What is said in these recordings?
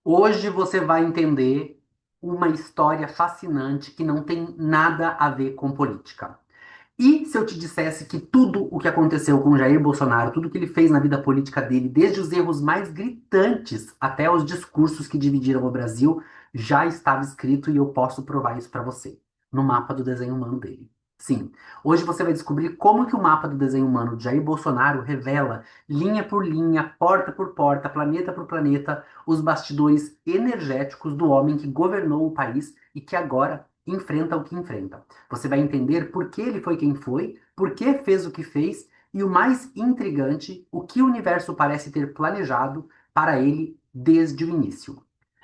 Hoje você vai entender uma história fascinante que não tem nada a ver com política. E se eu te dissesse que tudo o que aconteceu com Jair Bolsonaro, tudo que ele fez na vida política dele, desde os erros mais gritantes até os discursos que dividiram o Brasil, já estava escrito e eu posso provar isso para você, no mapa do desenho humano dele. Sim, hoje você vai descobrir como que o mapa do desenho humano de Jair Bolsonaro revela, linha por linha, porta por porta, planeta por planeta, os bastidores energéticos do homem que governou o país e que agora enfrenta o que enfrenta. Você vai entender por que ele foi quem foi, por que fez o que fez e o mais intrigante, o que o universo parece ter planejado para ele desde o início.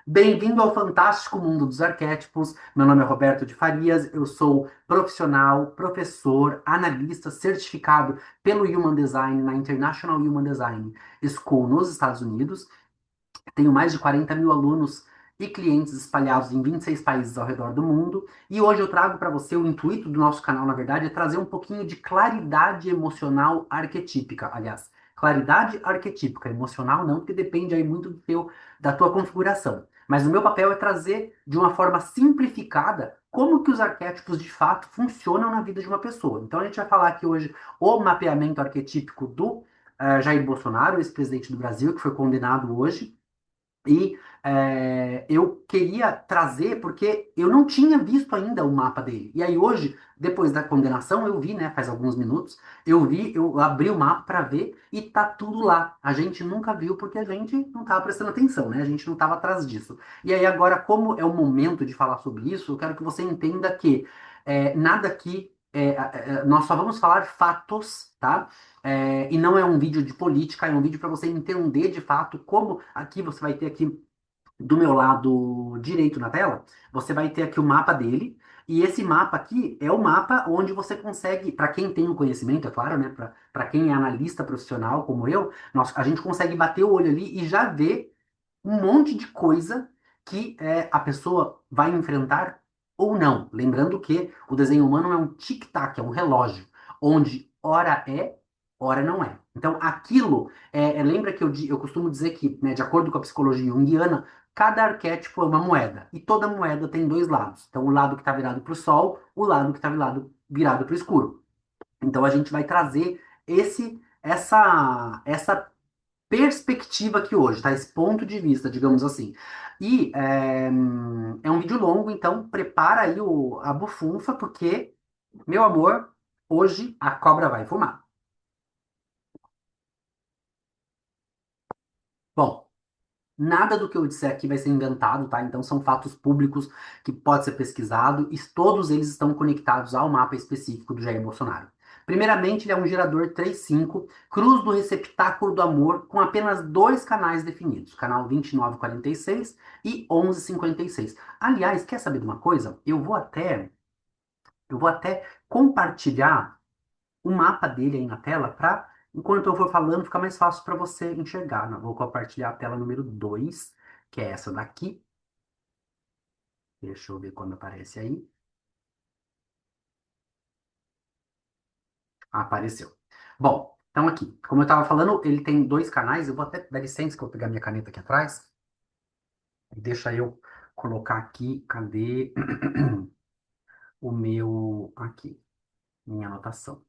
Bem-vindo ao fantástico mundo dos arquétipos. Meu nome é Roberto de Farias, eu sou profissional, professor, analista certificado pelo Human Design na International Human Design School nos Estados Unidos. Tenho mais de 40 mil alunos e clientes espalhados em 26 países ao redor do mundo. E hoje eu trago para você o intuito do nosso canal, na verdade, é trazer um pouquinho de claridade emocional arquetípica. Aliás, claridade arquetípica, emocional não, porque depende aí muito da tua configuração. Mas o meu papel é trazer de uma forma simplificada como que os arquétipos de fato funcionam na vida de uma pessoa. Então a gente vai falar aqui hoje o mapeamento arquetípico do Jair Bolsonaro, ex-presidente do Brasil, que foi condenado hoje. E eu queria trazer, porque eu não tinha visto ainda o mapa dele. E aí hoje, depois da condenação, eu vi, né, faz alguns minutos, eu abri o mapa para ver e tá tudo lá. A gente nunca viu porque a gente não estava prestando atenção, né? A gente não estava atrás disso. E aí agora, como é o momento de falar sobre isso, eu quero que você entenda que nada aqui nós só vamos falar fatos, tá? E não é um vídeo de política, é um vídeo para você entender de fato como aqui você vai ter aqui do meu lado direito na tela, você vai ter aqui o mapa dele. E esse mapa aqui é o mapa onde você consegue, para quem tem o conhecimento, é claro, né? Para quem é analista profissional como eu, a gente consegue bater o olho ali e já ver um monte de coisa que a pessoa vai enfrentar ou não. Lembrando que o desenho humano é um tic-tac, é um relógio, onde hora é, hora não é. Então, aquilo, lembra que eu costumo dizer que, né, de acordo com a psicologia junguiana, cada arquétipo é uma moeda, e toda moeda tem dois lados. Então, o lado que está virado para o sol, o lado que está virado para o escuro. Então, a gente vai trazer essa perspectiva aqui hoje, tá? Esse ponto de vista, digamos assim. E é um vídeo longo, então prepara aí a bufunfa, porque, meu amor, hoje a cobra vai fumar. Bom, nada do que eu disser aqui vai ser inventado, tá? Então são fatos públicos que pode ser pesquisado e todos eles estão conectados ao mapa específico do Jair Bolsonaro. Primeiramente, ele é um gerador 3.5, cruz do receptáculo do amor, com apenas dois canais definidos, canal 2946 e 1156. Aliás, quer saber de uma coisa? Eu vou até compartilhar o mapa dele aí na tela para, enquanto eu for falando, ficar mais fácil para você enxergar. Vou compartilhar a tela número 2, que é essa daqui. Deixa eu ver quando aparece aí. Ah, apareceu. Bom, então aqui, como eu estava falando, ele tem dois canais. Eu vou até dar licença que eu vou pegar minha caneta aqui atrás. Deixa eu colocar aqui, cadê o meu, aqui, minha anotação.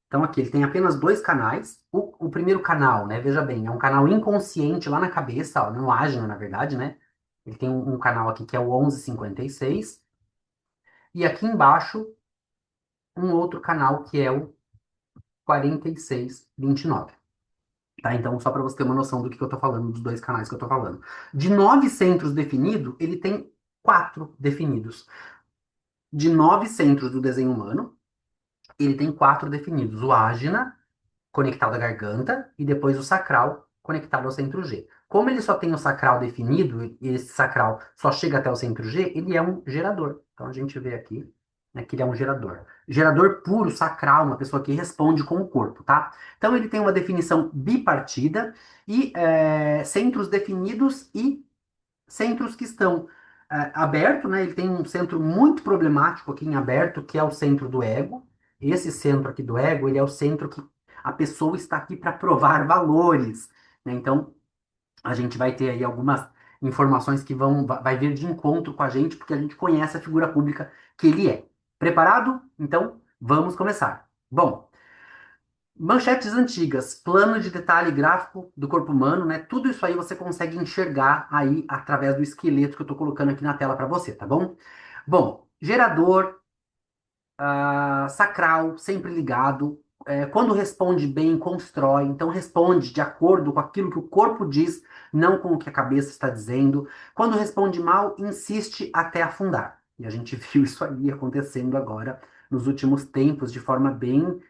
Então aqui, ele tem apenas dois canais. O primeiro canal, né, veja bem, é um canal inconsciente lá na cabeça, ó, não age, na verdade, né? Ele tem um canal aqui que é o 1156 e aqui embaixo um outro canal que é o 4629. Tá? Então, só para você ter uma noção do que eu estou falando, dos dois canais que eu estou falando. De 9 centros definidos, ele tem quatro definidos. De 9 centros do desenho humano, ele tem quatro definidos. O ágina, conectado à garganta, e depois o sacral, conectado ao centro G. Como ele só tem o sacral definido, e esse sacral só chega até o centro G, ele é um gerador. Então a gente vê aqui, né, que ele é um gerador. Gerador puro, sacral, uma pessoa que responde com o corpo, tá? Então ele tem uma definição bipartida e centros definidos e centros que estão aberto, né? Ele tem um centro muito problemático aqui em aberto, que é o centro do ego. Esse centro aqui do ego, ele é o centro que a pessoa está aqui para provar valores, né? Então, a gente vai ter aí algumas informações que vai vir de encontro com a gente, porque a gente conhece a figura pública que ele é. Preparado? Então, vamos começar. Bom, manchetes antigas, plano de detalhe gráfico do corpo humano, né? Tudo isso aí você consegue enxergar aí através do esqueleto que eu estou colocando aqui na tela para você, tá bom? Bom, gerador, sacral, sempre ligado. Quando responde bem, constrói. Então, responde de acordo com aquilo que o corpo diz, não com o que a cabeça está dizendo. Quando responde mal, insiste até afundar. E a gente viu isso aí acontecendo agora nos últimos tempos, de forma bem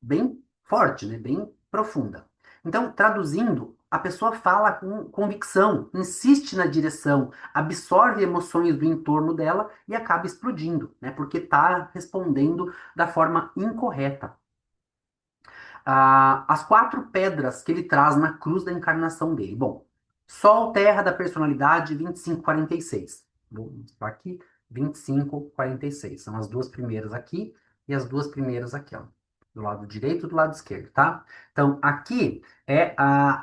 bem forte, né? Bem profunda. Então, traduzindo, a pessoa fala com convicção, insiste na direção, absorve emoções do entorno dela e acaba explodindo, né? Porque está respondendo da forma incorreta. As quatro pedras que ele traz na cruz da encarnação dele. Bom, Sol, Terra da personalidade, 2546. Vou mostrar aqui, 2546. São as duas primeiras aqui e as duas primeiras aqui, ó. Do lado direito e do lado esquerdo, tá? Então, aqui é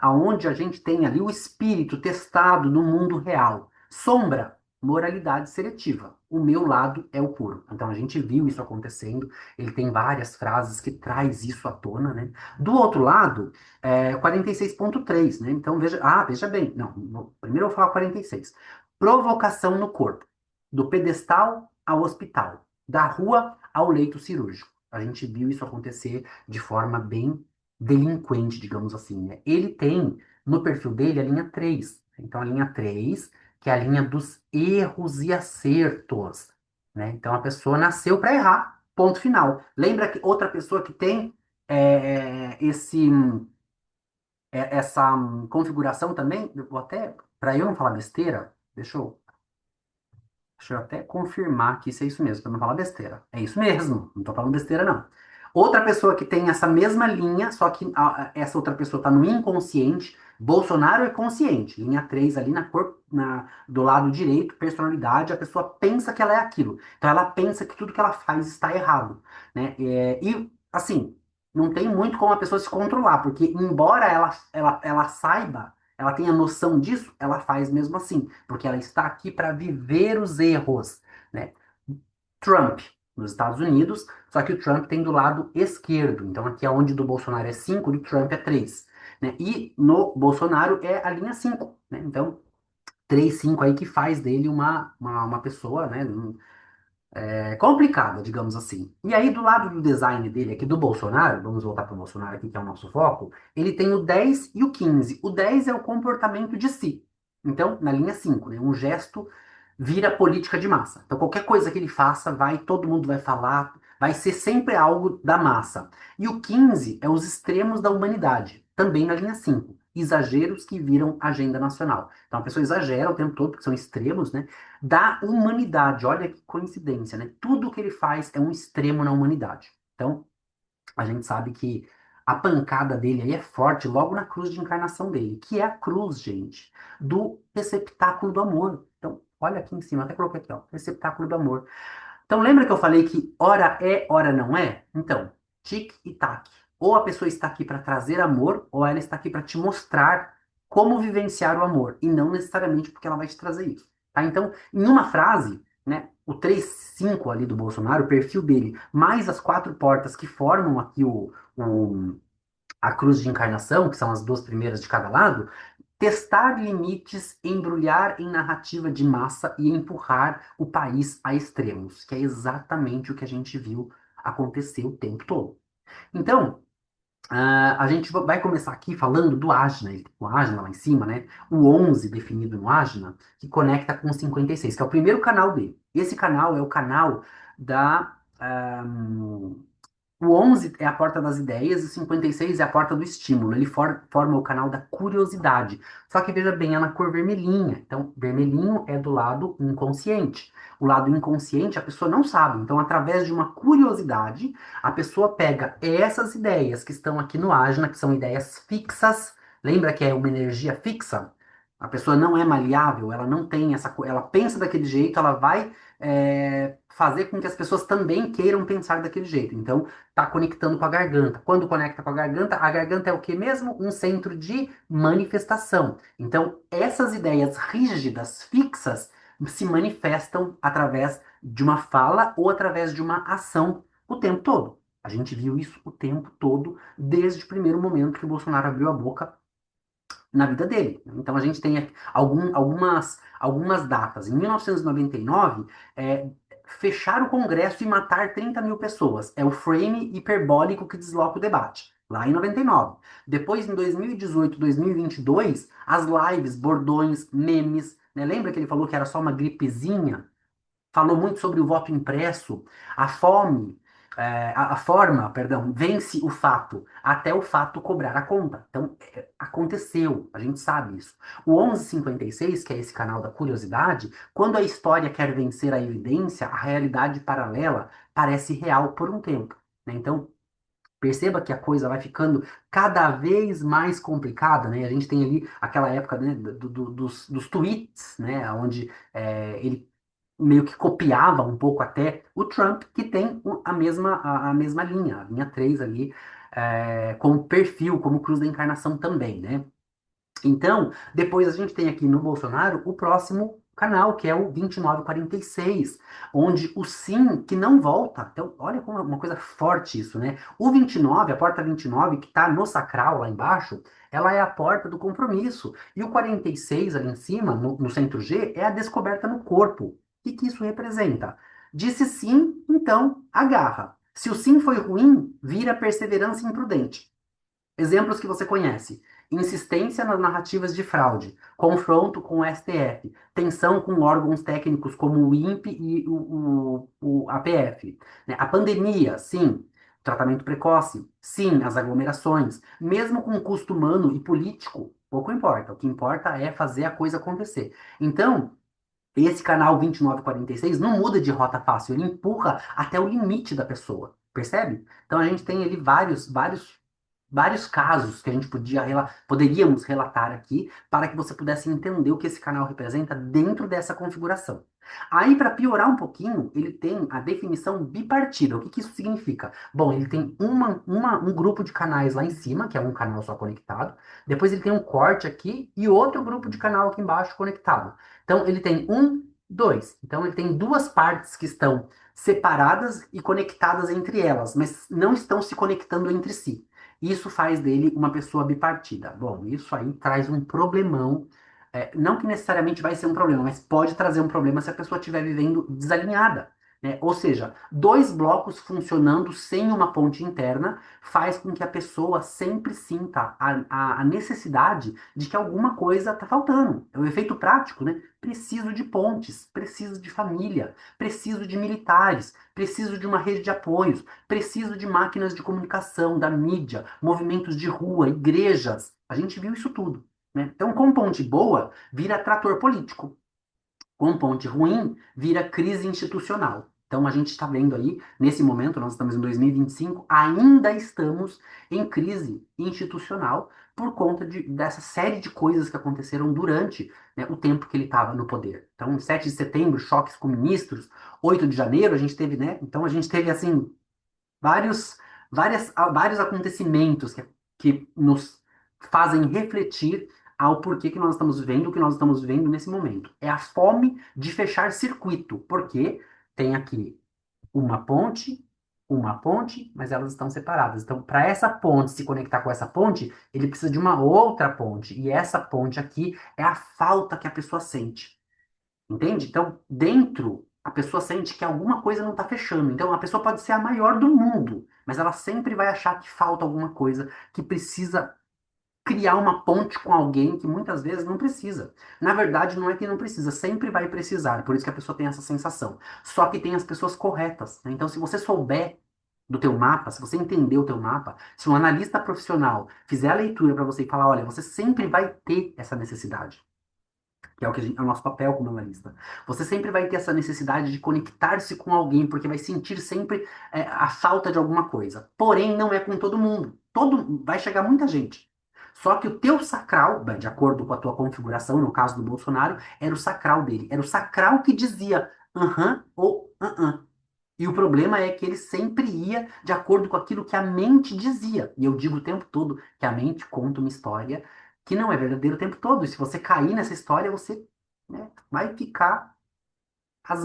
aonde a gente tem ali o espírito testado no mundo real. Sombra, moralidade seletiva. O meu lado é o puro. Então, a gente viu isso acontecendo. Ele tem várias frases que traz isso à tona, né? Do outro lado, 46.3, né? Então, veja bem. Não, primeiro eu vou falar 46. Provocação no corpo. Do pedestal ao hospital. Da rua ao leito cirúrgico. A gente viu isso acontecer de forma bem delinquente, digamos assim, né? Ele tem no perfil dele a linha 3. Então, a linha 3, que é a linha dos erros e acertos, né? Então, a pessoa nasceu para errar. Ponto final. Lembra que outra pessoa que tem essa configuração também? Eu vou até, para eu não falar besteira, deixa eu até confirmar que isso é isso mesmo, para não falar besteira. É isso mesmo, não estou falando besteira, não. Outra pessoa que tem essa mesma linha, só que essa outra pessoa está no inconsciente. Bolsonaro é consciente, linha 3 ali do lado direito, personalidade, a pessoa pensa que ela é aquilo. Então ela pensa que tudo que ela faz está errado, né? E, assim, não tem muito como a pessoa se controlar, porque embora ela saiba, ela tenha noção disso, ela faz mesmo assim, porque ela está aqui para viver os erros, né? Trump, nos Estados Unidos, só que o Trump tem do lado esquerdo. Então, aqui é onde do Bolsonaro é 5, do Trump é 3, né? E no Bolsonaro é a linha 5, né? Então, 3 5 aí que faz dele uma pessoa, né? Complicada, digamos assim. E aí, do lado do design dele, aqui do Bolsonaro, vamos voltar para o Bolsonaro aqui, que é o nosso foco, ele tem o 10 e o 15. O 10 é o comportamento de si. Então, na linha 5, né, um gesto vira política de massa. Então, qualquer coisa que ele faça, todo mundo vai falar, vai ser sempre algo da massa. E o 15 é os extremos da humanidade, também na linha 5. Exageros que viram agenda nacional. Então, a pessoa exagera o tempo todo, porque são extremos, né? Da humanidade. Olha que coincidência, né? Tudo que ele faz é um extremo na humanidade. Então, a gente sabe que a pancada dele aí é forte logo na cruz de encarnação dele, que é a cruz, gente, do receptáculo do amor. Então, olha aqui em cima, até coloquei aqui, ó, receptáculo do amor. Então, lembra que eu falei que ora é, ora não é? Então, tic e tac. Ou a pessoa está aqui para trazer amor, ou ela está aqui para te mostrar como vivenciar o amor, e não necessariamente porque ela vai te trazer isso. Tá? Então, em uma frase, né, o 3-5 ali do Bolsonaro, o perfil dele, mais as quatro portas que formam aqui a cruz de encarnação, que são as duas primeiras de cada lado, testar limites, embrulhar em narrativa de massa e empurrar o país a extremos, que é exatamente o que a gente viu acontecer o tempo todo. Então, a gente vai começar aqui falando do Ajna, o Ajna lá em cima, né? O 11 definido no Ajna, que conecta com o 56, que é o primeiro canal dele. Esse canal é o canal da, o 11 é a porta das ideias e o 56 é a porta do estímulo. Ele forma o canal da curiosidade. Só que veja bem, é na cor vermelhinha. Então, vermelhinho é do lado inconsciente. O lado inconsciente a pessoa não sabe. Então, através de uma curiosidade, a pessoa pega essas ideias que estão aqui no Ajna, que são ideias fixas. Lembra que é uma energia fixa? A pessoa não é maleável, ela não tem ela pensa daquele jeito, ela vai fazer com que as pessoas também queiram pensar daquele jeito. Então, tá conectando com a garganta. Quando conecta com a garganta é o que mesmo? Um centro de manifestação. Então, essas ideias rígidas, fixas, se manifestam através de uma fala ou através de uma ação o tempo todo. A gente viu isso o tempo todo, desde o primeiro momento que o Bolsonaro abriu a boca na vida dele. Então a gente tem aqui algumas datas. Em 1999, fechar o Congresso e matar 30 mil pessoas. É o frame hiperbólico que desloca o debate. Lá em 99. Depois, em 2018, 2022, as lives, bordões, memes. Né? Lembra que ele falou que era só uma gripezinha? Falou muito sobre o voto impresso, a fome, a forma, perdão, vence o fato, até o fato cobrar a conta. Então, aconteceu, a gente sabe isso. O 1156, que é esse canal da curiosidade, quando a história quer vencer a evidência, a realidade paralela parece real por um tempo. Né? Então, perceba que a coisa vai ficando cada vez mais complicada, né? A gente tem ali aquela época, né, dos tweets, né, onde ele meio que copiava um pouco até o Trump, que tem a mesma linha, a linha 3 ali, como perfil, como cruz da encarnação também, né? Então, depois a gente tem aqui no Bolsonaro o próximo canal, que é o 2946, onde o sim que não volta. Então, olha como é uma coisa forte isso, né? O 29, a porta 29, que está no sacral lá embaixo, ela é a porta do compromisso. E o 46 ali em cima, no centro G, é a descoberta no corpo. O que isso representa? Disse sim, então agarra. Se o sim foi ruim, vira perseverança imprudente. Exemplos que você conhece: insistência nas narrativas de fraude, confronto com o STF, tensão com órgãos técnicos como o INPE e o APF. Né? A pandemia, sim. Tratamento precoce, sim. As aglomerações, mesmo com custo humano e político, pouco importa. O que importa é fazer a coisa acontecer. Então, esse canal 2946 não muda de rota fácil, ele empurra até o limite da pessoa, percebe? Então a gente tem ali vários casos que a gente poderíamos relatar aqui para que você pudesse entender o que esse canal representa dentro dessa configuração. Aí, para piorar um pouquinho, ele tem a definição bipartida. O que isso significa? Bom, ele tem um grupo de canais lá em cima, que é um canal só conectado. Depois ele tem um corte aqui e outro grupo de canal aqui embaixo conectado. Então, ele tem um, dois. Então, ele tem duas partes que estão separadas e conectadas entre elas, mas não estão se conectando entre si. Isso faz dele uma pessoa bipartida. Bom, isso aí traz um problemão. Não que necessariamente vai ser um problema, mas pode trazer um problema se a pessoa estiver vivendo desalinhada. Né? Ou seja, dois blocos funcionando sem uma ponte interna faz com que a pessoa sempre sinta a necessidade de que alguma coisa está faltando. É o efeito prático, né? Preciso de pontes, preciso de família, preciso de militares, preciso de uma rede de apoios, preciso de máquinas de comunicação, da mídia, movimentos de rua, igrejas. A gente viu isso tudo. Né? Então, com ponte boa, vira trator político. Com ponte ruim, vira crise institucional. Então, a gente está vendo aí, nesse momento, nós estamos em 2025, ainda estamos em crise institucional por conta dessa série de coisas que aconteceram durante, né, o tempo que ele estava no poder. Então, 7 de setembro, choques com ministros, 8 de janeiro, a gente teve, né? Então, a gente teve, assim, vários, vários acontecimentos que nos fazem refletir ao porquê que nós estamos vivendo o que nós estamos vivendo nesse momento. É a fome de fechar circuito, porque tem aqui uma ponte, mas elas estão separadas. Então, para essa ponte se conectar com essa ponte, ele precisa de uma outra ponte. E essa ponte aqui é a falta que a pessoa sente. Entende? Então, dentro, a pessoa sente que alguma coisa não está fechando. Então, a pessoa pode ser a maior do mundo, mas ela sempre vai achar que falta alguma coisa, que precisa criar uma ponte com alguém que muitas vezes não precisa. Na verdade, não é que não precisa, sempre vai precisar. Por isso que a pessoa tem essa sensação. Só que tem as pessoas corretas. Né? Então, se você souber do teu mapa, se você entender o teu mapa, se um analista profissional fizer a leitura para você e falar, olha, você sempre vai ter essa necessidade, que é o que é o nosso papel como analista. Você sempre vai ter essa necessidade de conectar-se com alguém, porque vai sentir sempre a falta de alguma coisa. Porém, não é com todo mundo. Vai chegar muita gente. Só que o teu sacral, de acordo com a tua configuração, no caso do Bolsonaro, era o sacral dele. Era o sacral que dizia, aham ou aham. E o problema é que ele sempre ia de acordo com aquilo que a mente dizia. E eu digo o tempo todo que a mente conta uma história que não é verdadeira o tempo todo. E se você cair nessa história, você, né, vai ficar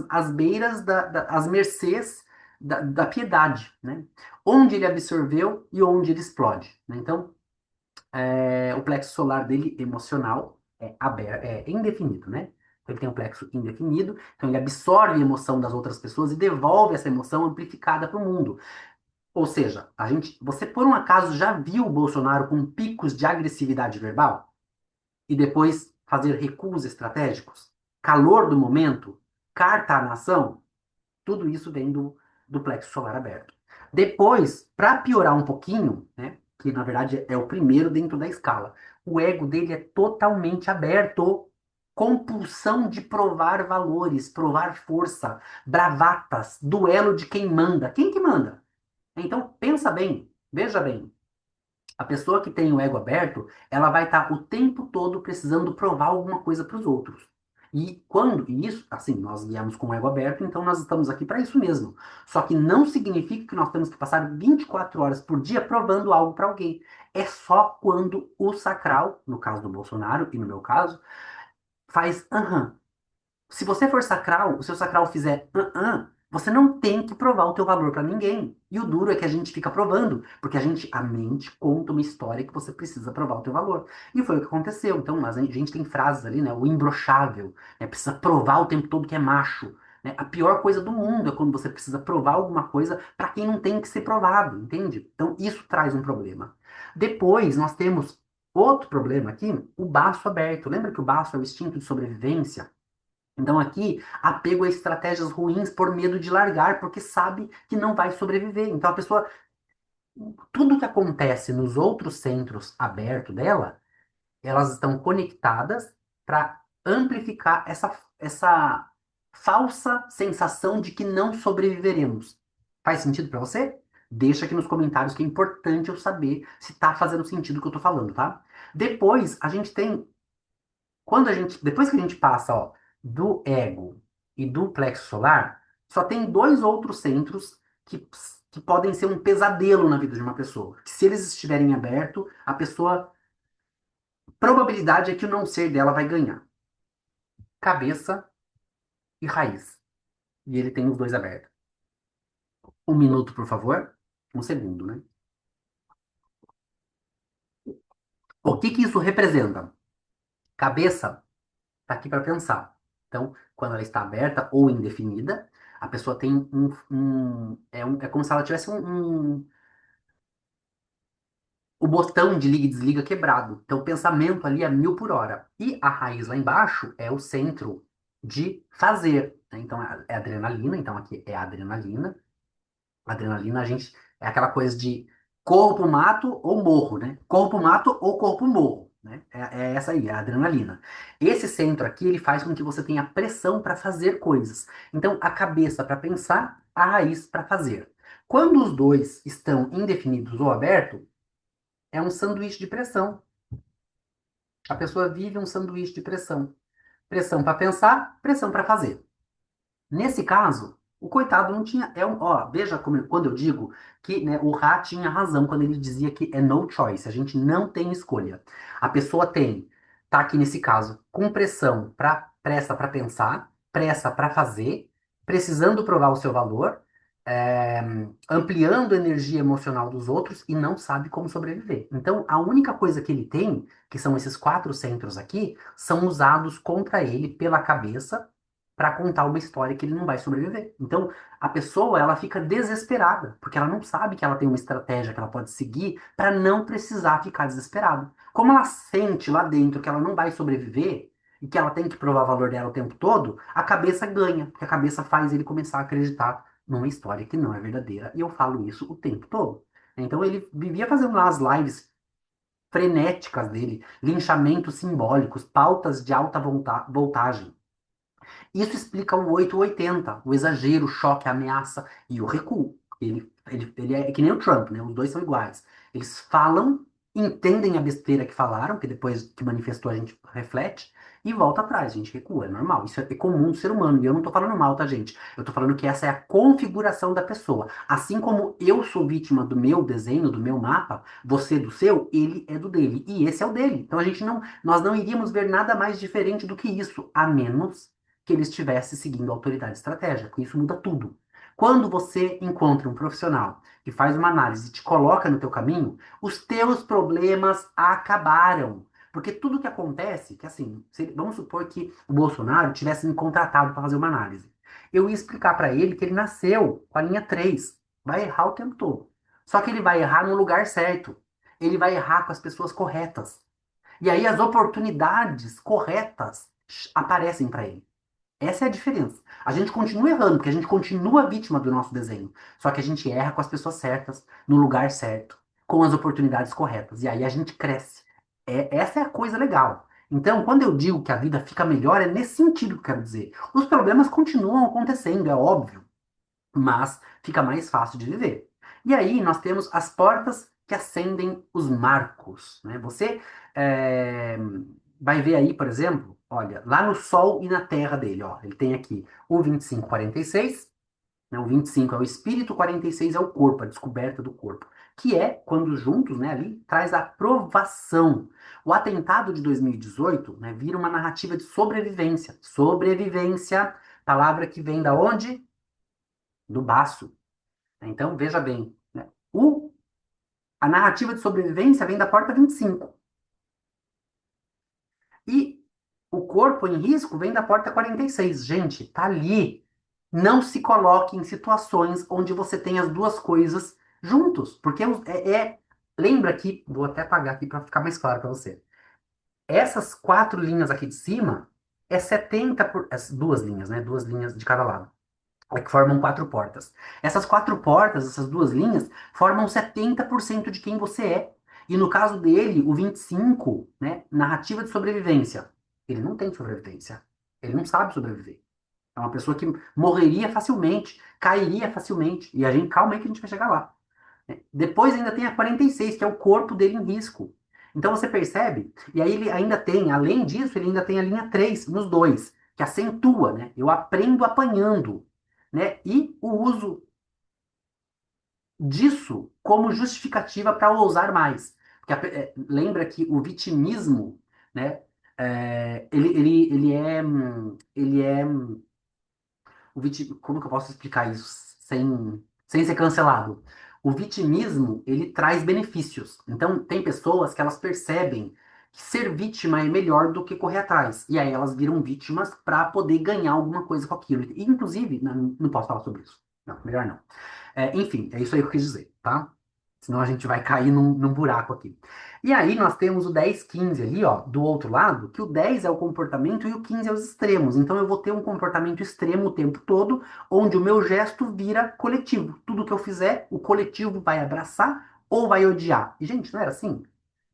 às beiras às mercês da piedade, né? Onde ele absorveu e onde ele explode, né? Então, o plexo solar dele emocional é aberto, é indefinido, né? Então, ele tem um plexo indefinido, então ele absorve a emoção das outras pessoas e devolve essa emoção amplificada para o mundo. Ou seja, você por um acaso já viu o Bolsonaro com picos de agressividade verbal e depois fazer recuos estratégicos? Calor do momento? Carta à nação? Tudo isso vem do plexo solar aberto. Depois, para piorar um pouquinho, né, que na verdade é o primeiro dentro da escala, o ego dele é totalmente aberto. Compulsão de provar valores, provar força, bravatas, duelo de quem manda. Quem que manda? Então, pensa bem, veja bem. A pessoa que tem o ego aberto, ela vai estar o tempo todo precisando provar alguma coisa para os outros. E isso, assim, nós viemos com o ego aberto, então nós estamos aqui para isso mesmo. Só que não significa que nós temos que passar 24 horas por dia provando algo para alguém. É só quando o sacral, no caso do Bolsonaro e no meu caso, faz aham. Se você for sacral, o seu sacral fizer você não tem que provar o teu valor para ninguém. E o duro é que a gente fica provando, porque a mente conta uma história que você precisa provar o teu valor. E foi o que aconteceu. Então, mas a gente tem frases ali, né? O imbrochável, né? Precisa provar o tempo todo que é macho. Né? A pior coisa do mundo é quando você precisa provar alguma coisa para quem não tem que ser provado, entende? Então, isso traz um problema. Depois, nós temos outro problema aqui, o baço aberto. Lembra que o baço é o instinto de sobrevivência? Então aqui, apego a estratégias ruins por medo de largar, porque sabe que não vai sobreviver. Então a pessoa, tudo que acontece nos outros centros abertos dela, elas estão conectadas para amplificar essa falsa sensação de que não sobreviveremos. Faz sentido para você? Deixa aqui nos comentários que é importante eu saber se está fazendo sentido o que eu estou falando, tá? Depois, a gente tem depois que a gente passa, ó, do ego e do plexo solar, só tem dois outros centros que podem ser um pesadelo na vida de uma pessoa. Que se eles estiverem abertos, a pessoa, probabilidade é que o não ser dela vai ganhar. Cabeça e raiz. E ele tem os dois abertos. Um minuto, por favor. Um segundo, né? O que que isso representa? Cabeça está aqui para pensar. Então, quando ela está aberta ou indefinida, a pessoa tem é como se ela tivesse o botão de liga e desliga quebrado. Então, o pensamento ali é 1000 por hora. E a raiz lá embaixo é o centro de fazer, né? Então, é adrenalina. Então, aqui é a adrenalina. Adrenalina, a gente é aquela coisa de corpo mato ou morro, né? Corpo mato ou corpo morro, né? É essa aí, é a adrenalina. Esse centro aqui, ele faz com que você tenha pressão para fazer coisas. Então, a cabeça para pensar, a raiz para fazer. Quando os dois estão indefinidos ou abertos, é um sanduíche de pressão. A pessoa vive um sanduíche de pressão. Pressão para pensar, pressão para fazer. Nesse caso, o coitado não tinha. Ó, veja quando eu digo que, né, o Ra tinha razão quando ele dizia que é no choice, a gente não tem escolha. A pessoa tá aqui nesse caso, com pressa para pensar, pressa para fazer, precisando provar o seu valor, é, ampliando a energia emocional dos outros e não sabe como sobreviver. Então, a única coisa que ele tem, que são esses quatro centros aqui, são usados contra ele pela cabeça para contar uma história que ele não vai sobreviver. Então, a pessoa, ela fica desesperada, porque ela não sabe que ela tem uma estratégia que ela pode seguir para não precisar ficar desesperada. Como ela sente lá dentro que ela não vai sobreviver e que ela tem que provar o valor dela o tempo todo, a cabeça ganha, porque a cabeça faz ele começar a acreditar numa história que não é verdadeira. E eu falo isso o tempo todo. Então, ele vivia fazendo lá as lives frenéticas dele, linchamentos simbólicos, pautas de alta voltagem. Isso explica o 880, o exagero, o choque, a ameaça e o recuo. Ele é que nem o Trump, né? Os dois são iguais. Eles falam entendem a besteira que falaram, que depois que manifestou a gente reflete, e volta atrás, a gente recua, é normal. Isso é comum do ser humano, e eu não tô falando mal, tá, gente? Eu tô falando que essa é a configuração da pessoa. Assim como eu sou vítima do meu desenho, do meu mapa, você do seu, ele é do dele, e esse é o dele. Então nós não iríamos ver nada mais diferente do que isso, a menos que ele estivesse seguindo a autoridade estratégica. Isso muda tudo. Quando você encontra um profissional que faz uma análise e te coloca no teu caminho, os teus problemas acabaram. Porque tudo que acontece, que assim, vamos supor que o Bolsonaro tivesse me contratado para fazer uma análise. Eu ia explicar para ele que ele nasceu com a linha 3, vai errar o tempo todo. Só que ele vai errar no lugar certo. Ele vai errar com as pessoas corretas. E aí as oportunidades corretas aparecem para ele. Essa é a diferença. A gente continua errando, porque a gente continua vítima do nosso desenho. Só que a gente erra com as pessoas certas, no lugar certo, com as oportunidades corretas. E aí a gente cresce. Essa é a coisa legal. Então, quando eu digo que a vida fica melhor, é nesse sentido que eu quero dizer. Os problemas continuam acontecendo, é óbvio, mas fica mais fácil de viver. E aí nós temos as portas que acendem os marcos, né? Você é, vai ver aí, por exemplo, olha, lá no Sol e na Terra dele, ó, ele tem aqui o 2546, né? O 25 é o espírito, o 46 é o corpo, a descoberta do corpo, que é, quando juntos, né, ali, traz a provação. O atentado de 2018, né, vira uma narrativa de sobrevivência. Sobrevivência, palavra que vem da onde? Do baço. Então, veja bem, né? A narrativa de sobrevivência vem da porta 25. E o corpo em risco vem da porta 46. Gente, tá ali. Não se coloque em situações onde você tem as duas coisas juntos. Porque lembra que, vou até apagar aqui para ficar mais claro para você. Essas quatro linhas aqui de cima é 70 duas linhas, né? Duas linhas de cada lado. É que formam quatro portas. Essas quatro portas, essas duas linhas, formam 70% de quem você é. E no caso dele, o 25, né, narrativa de sobrevivência. Ele não tem sobrevivência. Ele não sabe sobreviver. É uma pessoa que morreria facilmente, cairia facilmente. E a gente, calma aí que a gente vai chegar lá. Depois ainda tem a 46, que é o corpo dele em risco. Então você percebe? E aí ele ainda tem, além disso, ele ainda tem a linha 3 nos dois, que acentua, né? Eu aprendo apanhando, né? E o uso disso como justificativa para ousar mais. Porque lembra que o vitimismo, né? Como que eu posso explicar isso sem ser cancelado? O vitimismo, ele traz benefícios. Então, tem pessoas que elas percebem que ser vítima é melhor do que correr atrás. E aí elas viram vítimas para poder ganhar alguma coisa com aquilo. E, inclusive, não posso falar sobre isso. Não, melhor não. Enfim, é isso aí que eu quis dizer, tá? Senão a gente vai cair num buraco aqui. E aí nós temos o 10, 15 ali, ó, do outro lado, que o 10 é o comportamento e o 15 é os extremos. Então eu vou ter um comportamento extremo o tempo todo, onde o meu gesto vira coletivo. Tudo que eu fizer, o coletivo vai abraçar ou vai odiar. E, gente, não era assim?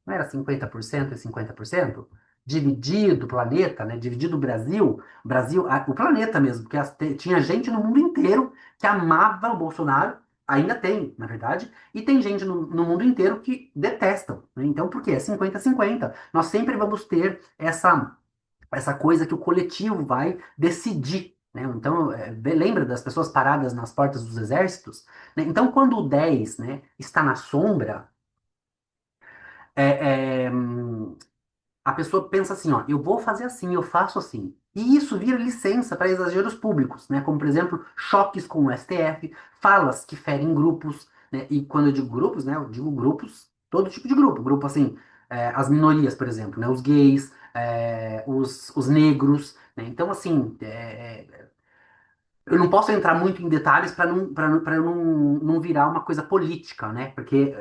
Não era 50% e 50%? Dividido o planeta, né? Dividido o Brasil, o planeta mesmo, porque tinha gente no mundo inteiro que amava o Bolsonaro, ainda tem, na verdade, e tem gente no mundo inteiro que detestam, né? Então, por quê? É 50-50. Nós sempre vamos ter essa coisa que o coletivo vai decidir. Né? Então, lembra das pessoas paradas nas portas dos exércitos? Né? Então, quando o 10, né, está na sombra, é, é, a pessoa pensa assim, ó, eu vou fazer assim, eu faço assim. E isso vira licença para exageros públicos, né? Como, por exemplo, choques com o STF, falas que ferem grupos, né? E quando eu digo grupos, né, eu digo grupos, todo tipo de grupo. Grupo, assim, as minorias, por exemplo, né? Os gays, os negros, né? Então, assim, eu não posso entrar muito em detalhes para eu não virar uma coisa política, né? Porque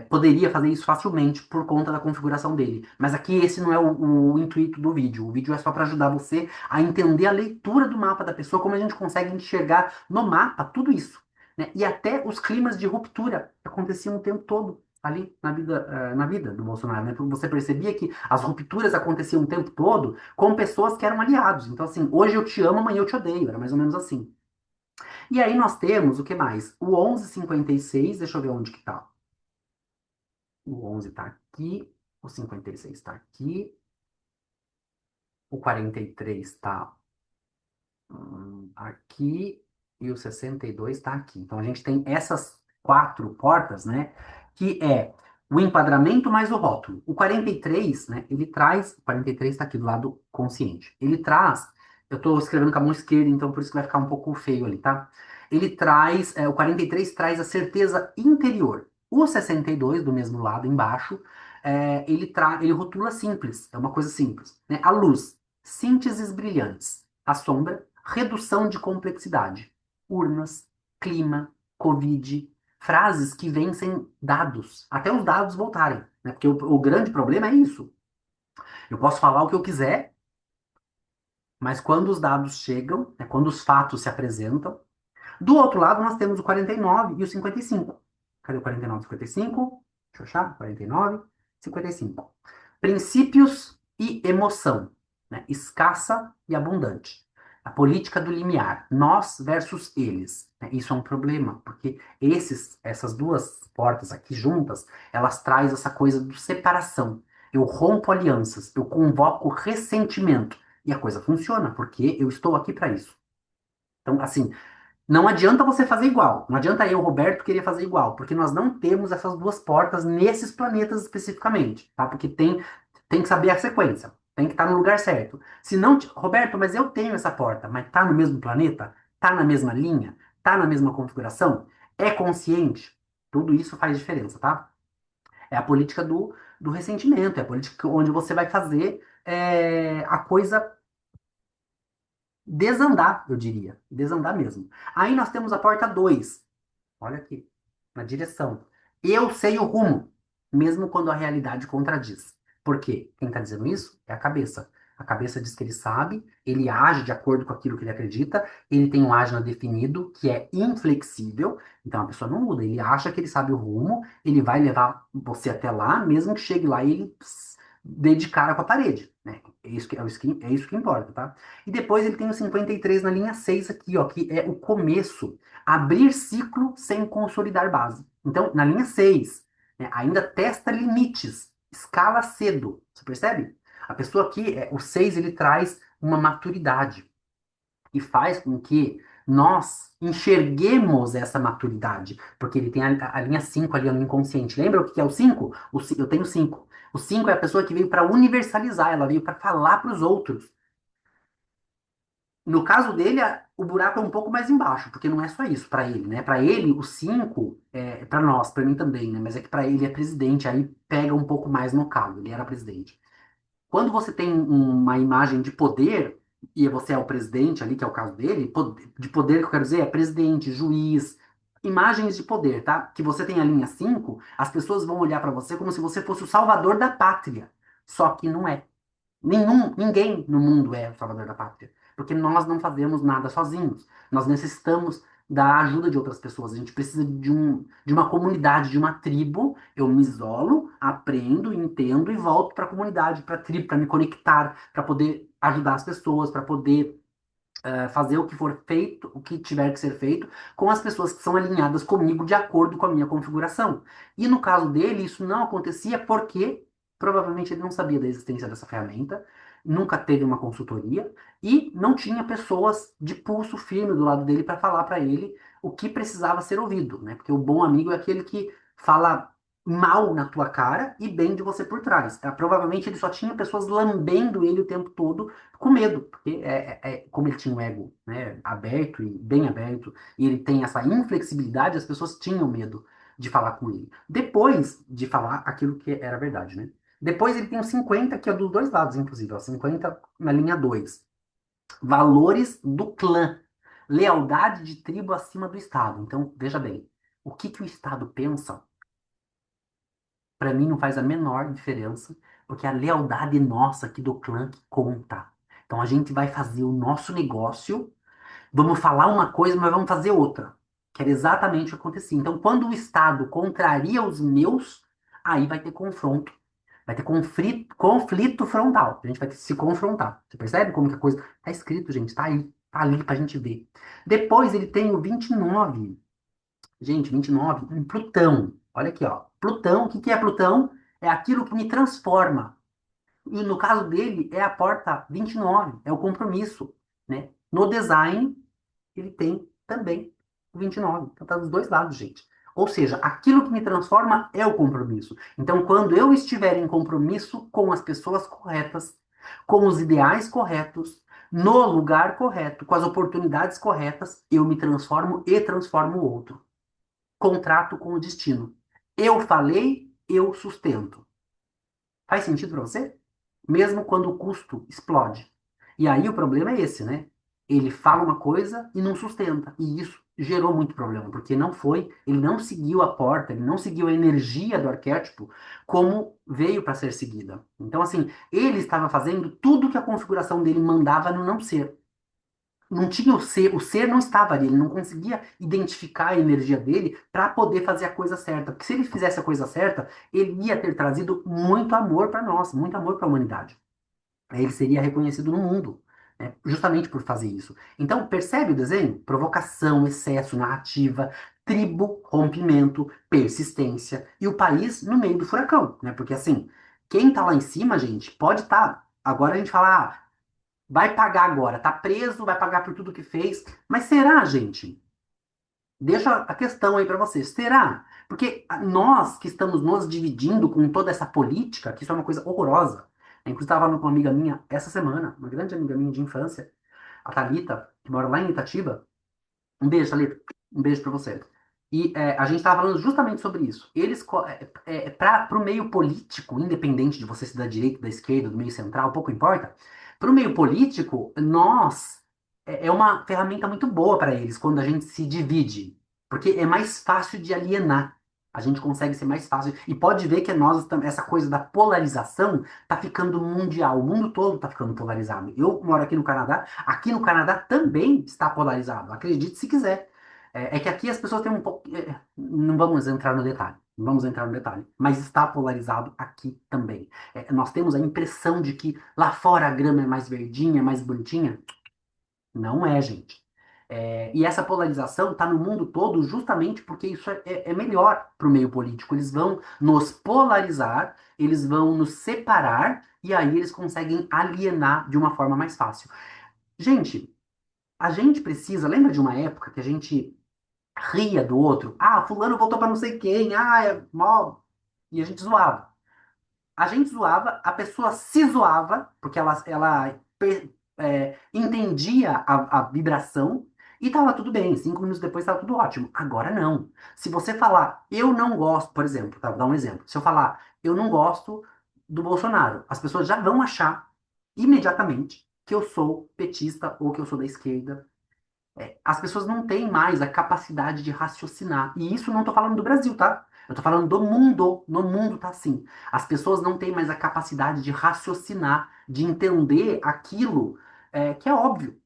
poderia fazer isso facilmente por conta da configuração dele. Mas aqui esse não é o intuito do vídeo. O vídeo é só para ajudar você a entender a leitura do mapa da pessoa, como a gente consegue enxergar no mapa tudo isso, né? E até os climas de ruptura que aconteciam o tempo todo ali na vida do Bolsonaro, né? Porque você percebia que as rupturas aconteciam o tempo todo com pessoas que eram aliados. Então, assim, hoje eu te amo, amanhã eu te odeio. Era mais ou menos assim. E aí nós temos o que mais? O 1156, deixa eu ver onde que tá. O 11 está aqui, o 56 está aqui, o 43 está aqui e o 62 está aqui. Então a gente tem essas quatro portas, né? Que é o enquadramento mais o rótulo. O 43, né? Ele traz. O 43 está aqui do lado consciente. Ele traz. Eu estou escrevendo com a mão esquerda, então por isso que vai ficar um pouco feio ali, tá? Ele traz. O 43 traz a certeza interior. O 62, do mesmo lado, embaixo, ele rotula simples. É uma coisa simples, né? A luz, sínteses brilhantes. A sombra, redução de complexidade. Urnas, clima, Covid, frases que vencem dados, até os dados voltarem, né? Porque o grande problema é isso. Eu posso falar o que eu quiser, mas quando os dados chegam, né, quando os fatos se apresentam, do outro lado nós temos o 49 e o 55. Cadê o 49 e o 55? Deixa eu achar. 49, 55. Princípios e emoção, né? Escassa e abundante. A política do limiar, nós versus eles, né? Isso é um problema, porque essas duas portas aqui juntas, elas trazem essa coisa de separação. Eu rompo alianças, eu convoco ressentimento. E a coisa funciona, porque eu estou aqui para isso. Então, assim, não adianta você fazer igual. Não adianta eu, Roberto, querer fazer igual, porque nós não temos essas duas portas nesses planetas especificamente, tá? Porque tem que saber a sequência, tem que estar no lugar certo. Se não, Roberto, mas eu tenho essa porta, mas tá no mesmo planeta? Tá na mesma linha? Tá na mesma configuração? É consciente? Tudo isso faz diferença, tá? É a política do ressentimento, é a política onde você vai fazer a coisa desandar, eu diria. Desandar mesmo. Aí nós temos a porta 2. Olha aqui, na direção. Eu sei o rumo, mesmo quando a realidade contradiz. Por quê? Quem está dizendo isso é a cabeça. A cabeça diz que ele sabe, ele age de acordo com aquilo que ele acredita, ele tem um asna definido, que é inflexível, então a pessoa não muda, ele acha que ele sabe o rumo, ele vai levar você até lá, mesmo que chegue lá e ele dê de cara com a parede, né? É isso que importa, tá? E depois ele tem o 53 na linha 6 aqui, ó, que é o começo. Abrir ciclo sem consolidar base. Então, na linha 6, né, ainda testa limites, escala cedo. Você percebe? A pessoa aqui, o 6, ele traz uma maturidade e faz com que nós enxerguemos essa maturidade, porque ele tem a linha 5 ali no inconsciente. Lembra o que é o 5? Eu tenho 5. O 5 é a pessoa que veio para universalizar, ela veio para falar para os outros. No caso dele, o buraco é um pouco mais embaixo, porque não é só isso para ele, né? Para ele, o 5 para nós, para mim também, né? Mas é que para ele é presidente, aí pega um pouco mais no calo, ele era presidente. Quando você tem uma imagem de poder, e você é o presidente ali, que é o caso dele, de poder que eu quero dizer é presidente, juiz, imagens de poder, tá? Que você tem a linha 5, as pessoas vão olhar para você como se você fosse o salvador da pátria. Só que não é. Ninguém no mundo é o salvador da pátria, porque nós não fazemos nada sozinhos. Nós necessitamos da ajuda de outras pessoas. A gente precisa de uma comunidade, de uma tribo. Eu me isolo, aprendo, entendo e volto para a comunidade, para a tribo, para me conectar, para poder ajudar as pessoas, para poder fazer o que for feito, o que tiver que ser feito, com as pessoas que são alinhadas comigo de acordo com a minha configuração. E no caso dele, isso não acontecia porque provavelmente ele não sabia da existência dessa ferramenta, nunca teve uma consultoria e não tinha pessoas de pulso firme do lado dele para falar para ele o que precisava ser ouvido, né? Porque o bom amigo é aquele que fala mal na tua cara e bem de você por trás. Provavelmente ele só tinha pessoas lambendo ele o tempo todo com medo, porque como ele tinha um ego, né, aberto e bem aberto, e ele tem essa inflexibilidade, as pessoas tinham medo de falar com ele. Depois de falar aquilo que era verdade, né? Depois ele tem o 50, que é dos dois lados, inclusive, ó, 50 na linha 2. Valores do clã. Lealdade de tribo acima do Estado. Então, veja bem, o que que o Estado pensa para mim não faz a menor diferença, porque é a lealdade nossa aqui do clã que conta. Então a gente vai fazer o nosso negócio, vamos falar uma coisa, mas vamos fazer outra. Que era exatamente o que acontecia. Então, quando o Estado contraria os meus, aí vai ter confronto. Vai ter conflito frontal. A gente vai ter que se confrontar. Você percebe como que a coisa. Tá escrito, gente, tá aí. Tá ali pra gente ver. Depois ele tem o 29. Gente, 29, um Plutão. Olha aqui, ó. Plutão, o que que é Plutão? É aquilo que me transforma. E no caso dele, é a porta 29, é o compromisso, né? No design, ele tem também o 29. Então tá dos dois lados, gente. Ou seja, aquilo que me transforma é o compromisso. Então, quando eu estiver em compromisso com as pessoas corretas, com os ideais corretos, no lugar correto, com as oportunidades corretas, eu me transformo e transformo o outro. Contrato com o destino. Eu falei, eu sustento. Faz sentido para você? Mesmo quando o custo explode. E aí o problema é esse, né? Ele fala uma coisa e não sustenta. E isso gerou muito problema, porque não foi, ele não seguiu a porta, ele não seguiu a energia do arquétipo como veio para ser seguida. Então, assim, ele estava fazendo tudo que a configuração dele mandava no não ser. Não tinha o ser não estava ali, ele não conseguia identificar a energia dele para poder fazer a coisa certa. Porque se ele fizesse a coisa certa, ele ia ter trazido muito amor para nós, muito amor para a humanidade. Aí ele seria reconhecido no mundo, né, justamente por fazer isso. Então, percebe o desenho? Provocação, excesso, narrativa, tribo, rompimento, persistência e o país no meio do furacão, né? Porque assim, quem tá lá em cima, gente, pode estar. Agora a gente fala, vai pagar agora, tá preso, vai pagar por tudo que fez. Mas será, gente? Deixa a questão aí para vocês. Será? Porque nós que estamos nos dividindo com toda essa política, que isso é uma coisa horrorosa. Inclusive, estava falando com uma amiga minha essa semana, uma grande amiga minha de infância, a Thalita, que mora lá em Itatiba. Um beijo, Thalita. Um beijo para você. E a gente estava falando justamente sobre isso. Eles, para o meio político, independente de você ser da direita, da esquerda, do meio central, pouco importa, para o meio político, nós é uma ferramenta muito boa para eles quando a gente se divide, porque é mais fácil de alienar. A gente consegue ser mais fácil. E pode ver que nós, essa coisa da polarização tá ficando mundial. O mundo todo tá ficando polarizado. Eu moro aqui no Canadá. Aqui no Canadá também está polarizado. Acredite se quiser. É que aqui as pessoas têm um pouco. Não vamos entrar no detalhe. Não vamos entrar no detalhe. Mas está polarizado aqui também. Nós temos a impressão de que lá fora a grama é mais verdinha, mais bonitinha. Não é, gente. E essa polarização está no mundo todo justamente porque isso é melhor para o meio político. Eles vão nos polarizar, eles vão nos separar e aí eles conseguem alienar de uma forma mais fácil. Gente, a gente precisa. Lembra de uma época que a gente ria do outro? Ah, fulano votou para não sei quem, é mó. E a gente zoava. A gente zoava, a pessoa se zoava, porque ela entendia a vibração e tava tudo bem. 5 minutos depois tava tudo ótimo. Agora não. Se você falar, eu não gosto, por exemplo, tá? Vou dar um exemplo. Se eu falar, eu não gosto do Bolsonaro, as pessoas já vão achar imediatamente que eu sou petista ou que eu sou da esquerda. As pessoas não têm mais a capacidade de raciocinar. E isso não estou falando do Brasil, tá? Eu estou falando do mundo. No mundo tá assim. As pessoas não têm mais a capacidade de raciocinar, de entender aquilo que é óbvio.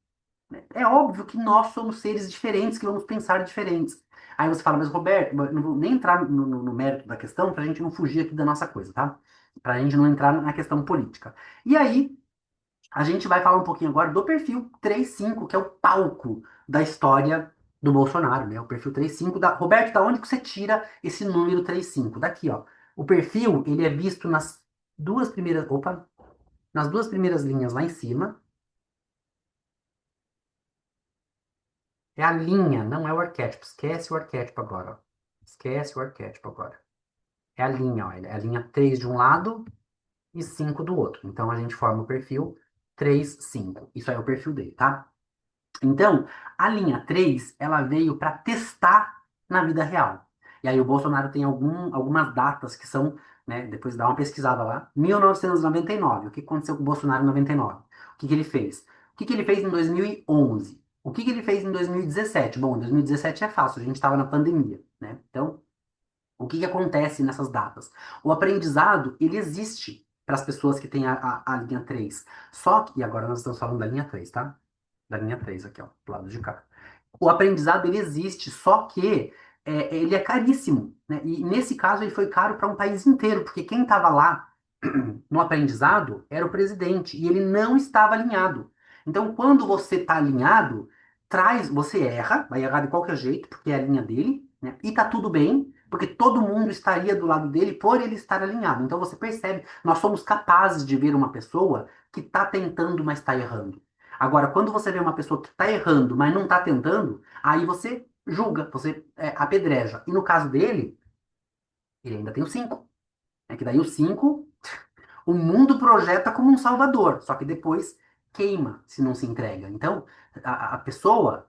É óbvio que nós somos seres diferentes, que vamos pensar diferentes. Aí você fala, mas Roberto, eu não vou nem entrar no mérito da questão para a gente não fugir aqui da nossa coisa, tá? Para a gente não entrar na questão política. E aí, a gente vai falar um pouquinho agora do perfil 35, que é o palco da história do Bolsonaro, né? O perfil 35 da... Roberto, da onde que você tira esse número 35? Daqui, ó. O perfil, ele é visto nas duas primeiras... Opa! Nas duas primeiras linhas lá em cima. É a linha, não é o arquétipo. Esquece o arquétipo agora, ó. Esquece o arquétipo agora. É a linha, ó. É a linha 3 de um lado e 5 do outro. Então, a gente forma o perfil 3, 5. Isso aí é o perfil dele, tá? Então, a linha 3 ela veio para testar na vida real. E aí o Bolsonaro tem algumas datas que são, né, depois dá uma pesquisada lá, 1999. O que aconteceu com o Bolsonaro em 99? O que que ele fez? O que que ele fez em 2011? O que que ele fez em 2017? Bom, 2017 é fácil, a gente estava na pandemia, né? Então, o que que acontece nessas datas? O aprendizado, ele existe para as pessoas que têm a linha 3. Só que, e agora nós estamos falando da linha 3, tá? Da linha 3 aqui, ó, do lado de cá. O aprendizado, ele existe, só que ele é caríssimo, né? E nesse caso ele foi caro para um país inteiro, porque quem estava lá no aprendizado era o presidente, e ele não estava alinhado. Então, quando você está alinhado, você erra, vai errar de qualquer jeito, porque é a linha dele, né? E tá tudo bem, porque todo mundo estaria do lado dele por ele estar alinhado. Então você percebe, nós somos capazes de ver uma pessoa que está tentando, mas está errando. Agora, quando você vê uma pessoa que está errando, mas não está tentando, aí você julga, você apedreja. E no caso dele, ele ainda tem o 5. É que daí o 5 o mundo projeta como um salvador, só que depois queima se não se entrega. Então, a pessoa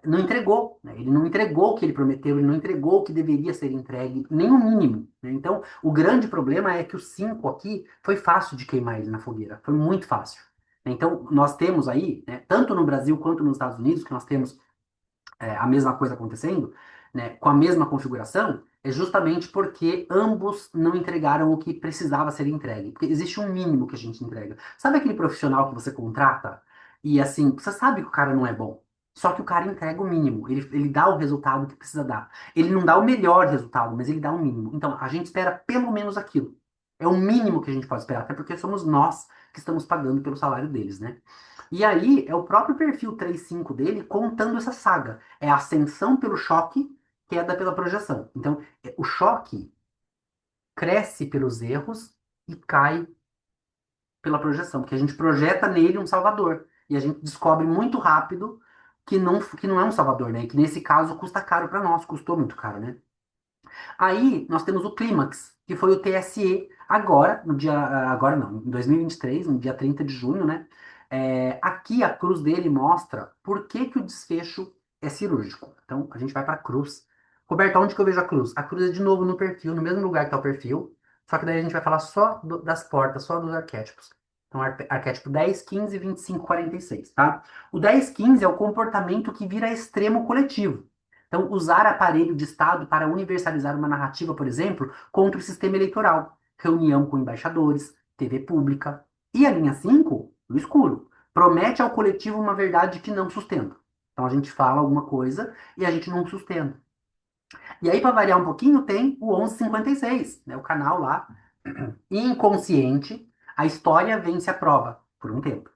não entregou, né? Ele não entregou o que ele prometeu, ele não entregou o que deveria ser entregue, nem o mínimo, né? Então, o grande problema é que o 5 aqui foi fácil de queimar ele na fogueira, foi muito fácil. Então, nós temos aí, né, tanto no Brasil quanto nos Estados Unidos, que nós temos a mesma coisa acontecendo, né, com a mesma configuração, é justamente porque ambos não entregaram o que precisava ser entregue. Porque existe um mínimo que a gente entrega. Sabe aquele profissional que você contrata e assim, você sabe que o cara não é bom. Só que o cara entrega o mínimo, ele dá o resultado que precisa dar. Ele não dá o melhor resultado, mas ele dá o mínimo. Então, a gente espera pelo menos aquilo. É o mínimo que a gente pode esperar, até porque somos nós que estamos pagando pelo salário deles, né? E aí, é o próprio perfil 3.5 dele contando essa saga. É a ascensão pelo choque, queda pela projeção. Então, o choque cresce pelos erros e cai pela projeção, porque a gente projeta nele um salvador. E a gente descobre muito rápido que não é um salvador, né? E que nesse caso custa caro para nós, custou muito caro, né? Aí nós temos o clímax, que foi o TSE agora, no dia, agora não, em 2023, no dia 30 de junho, né? Aqui a cruz dele mostra por que que o desfecho é cirúrgico. Então a gente vai para a cruz. Roberto, onde que eu vejo a cruz? A cruz é de novo no perfil, no mesmo lugar que está o perfil, só que daí a gente vai falar só das portas, só dos arquétipos. Então, arquétipo 10, 15, 25, 46, tá? O 10, 15 é o comportamento que vira extremo coletivo. Então, usar aparelho de Estado para universalizar uma narrativa, por exemplo, contra o sistema eleitoral, reunião com embaixadores, TV pública. E a linha 5, no escuro, promete ao coletivo uma verdade que não sustenta. Então, a gente fala alguma coisa e a gente não sustenta. E aí, para variar um pouquinho, tem o 1156, né, o canal lá, inconsciente, a história vence a prova, por um tempo.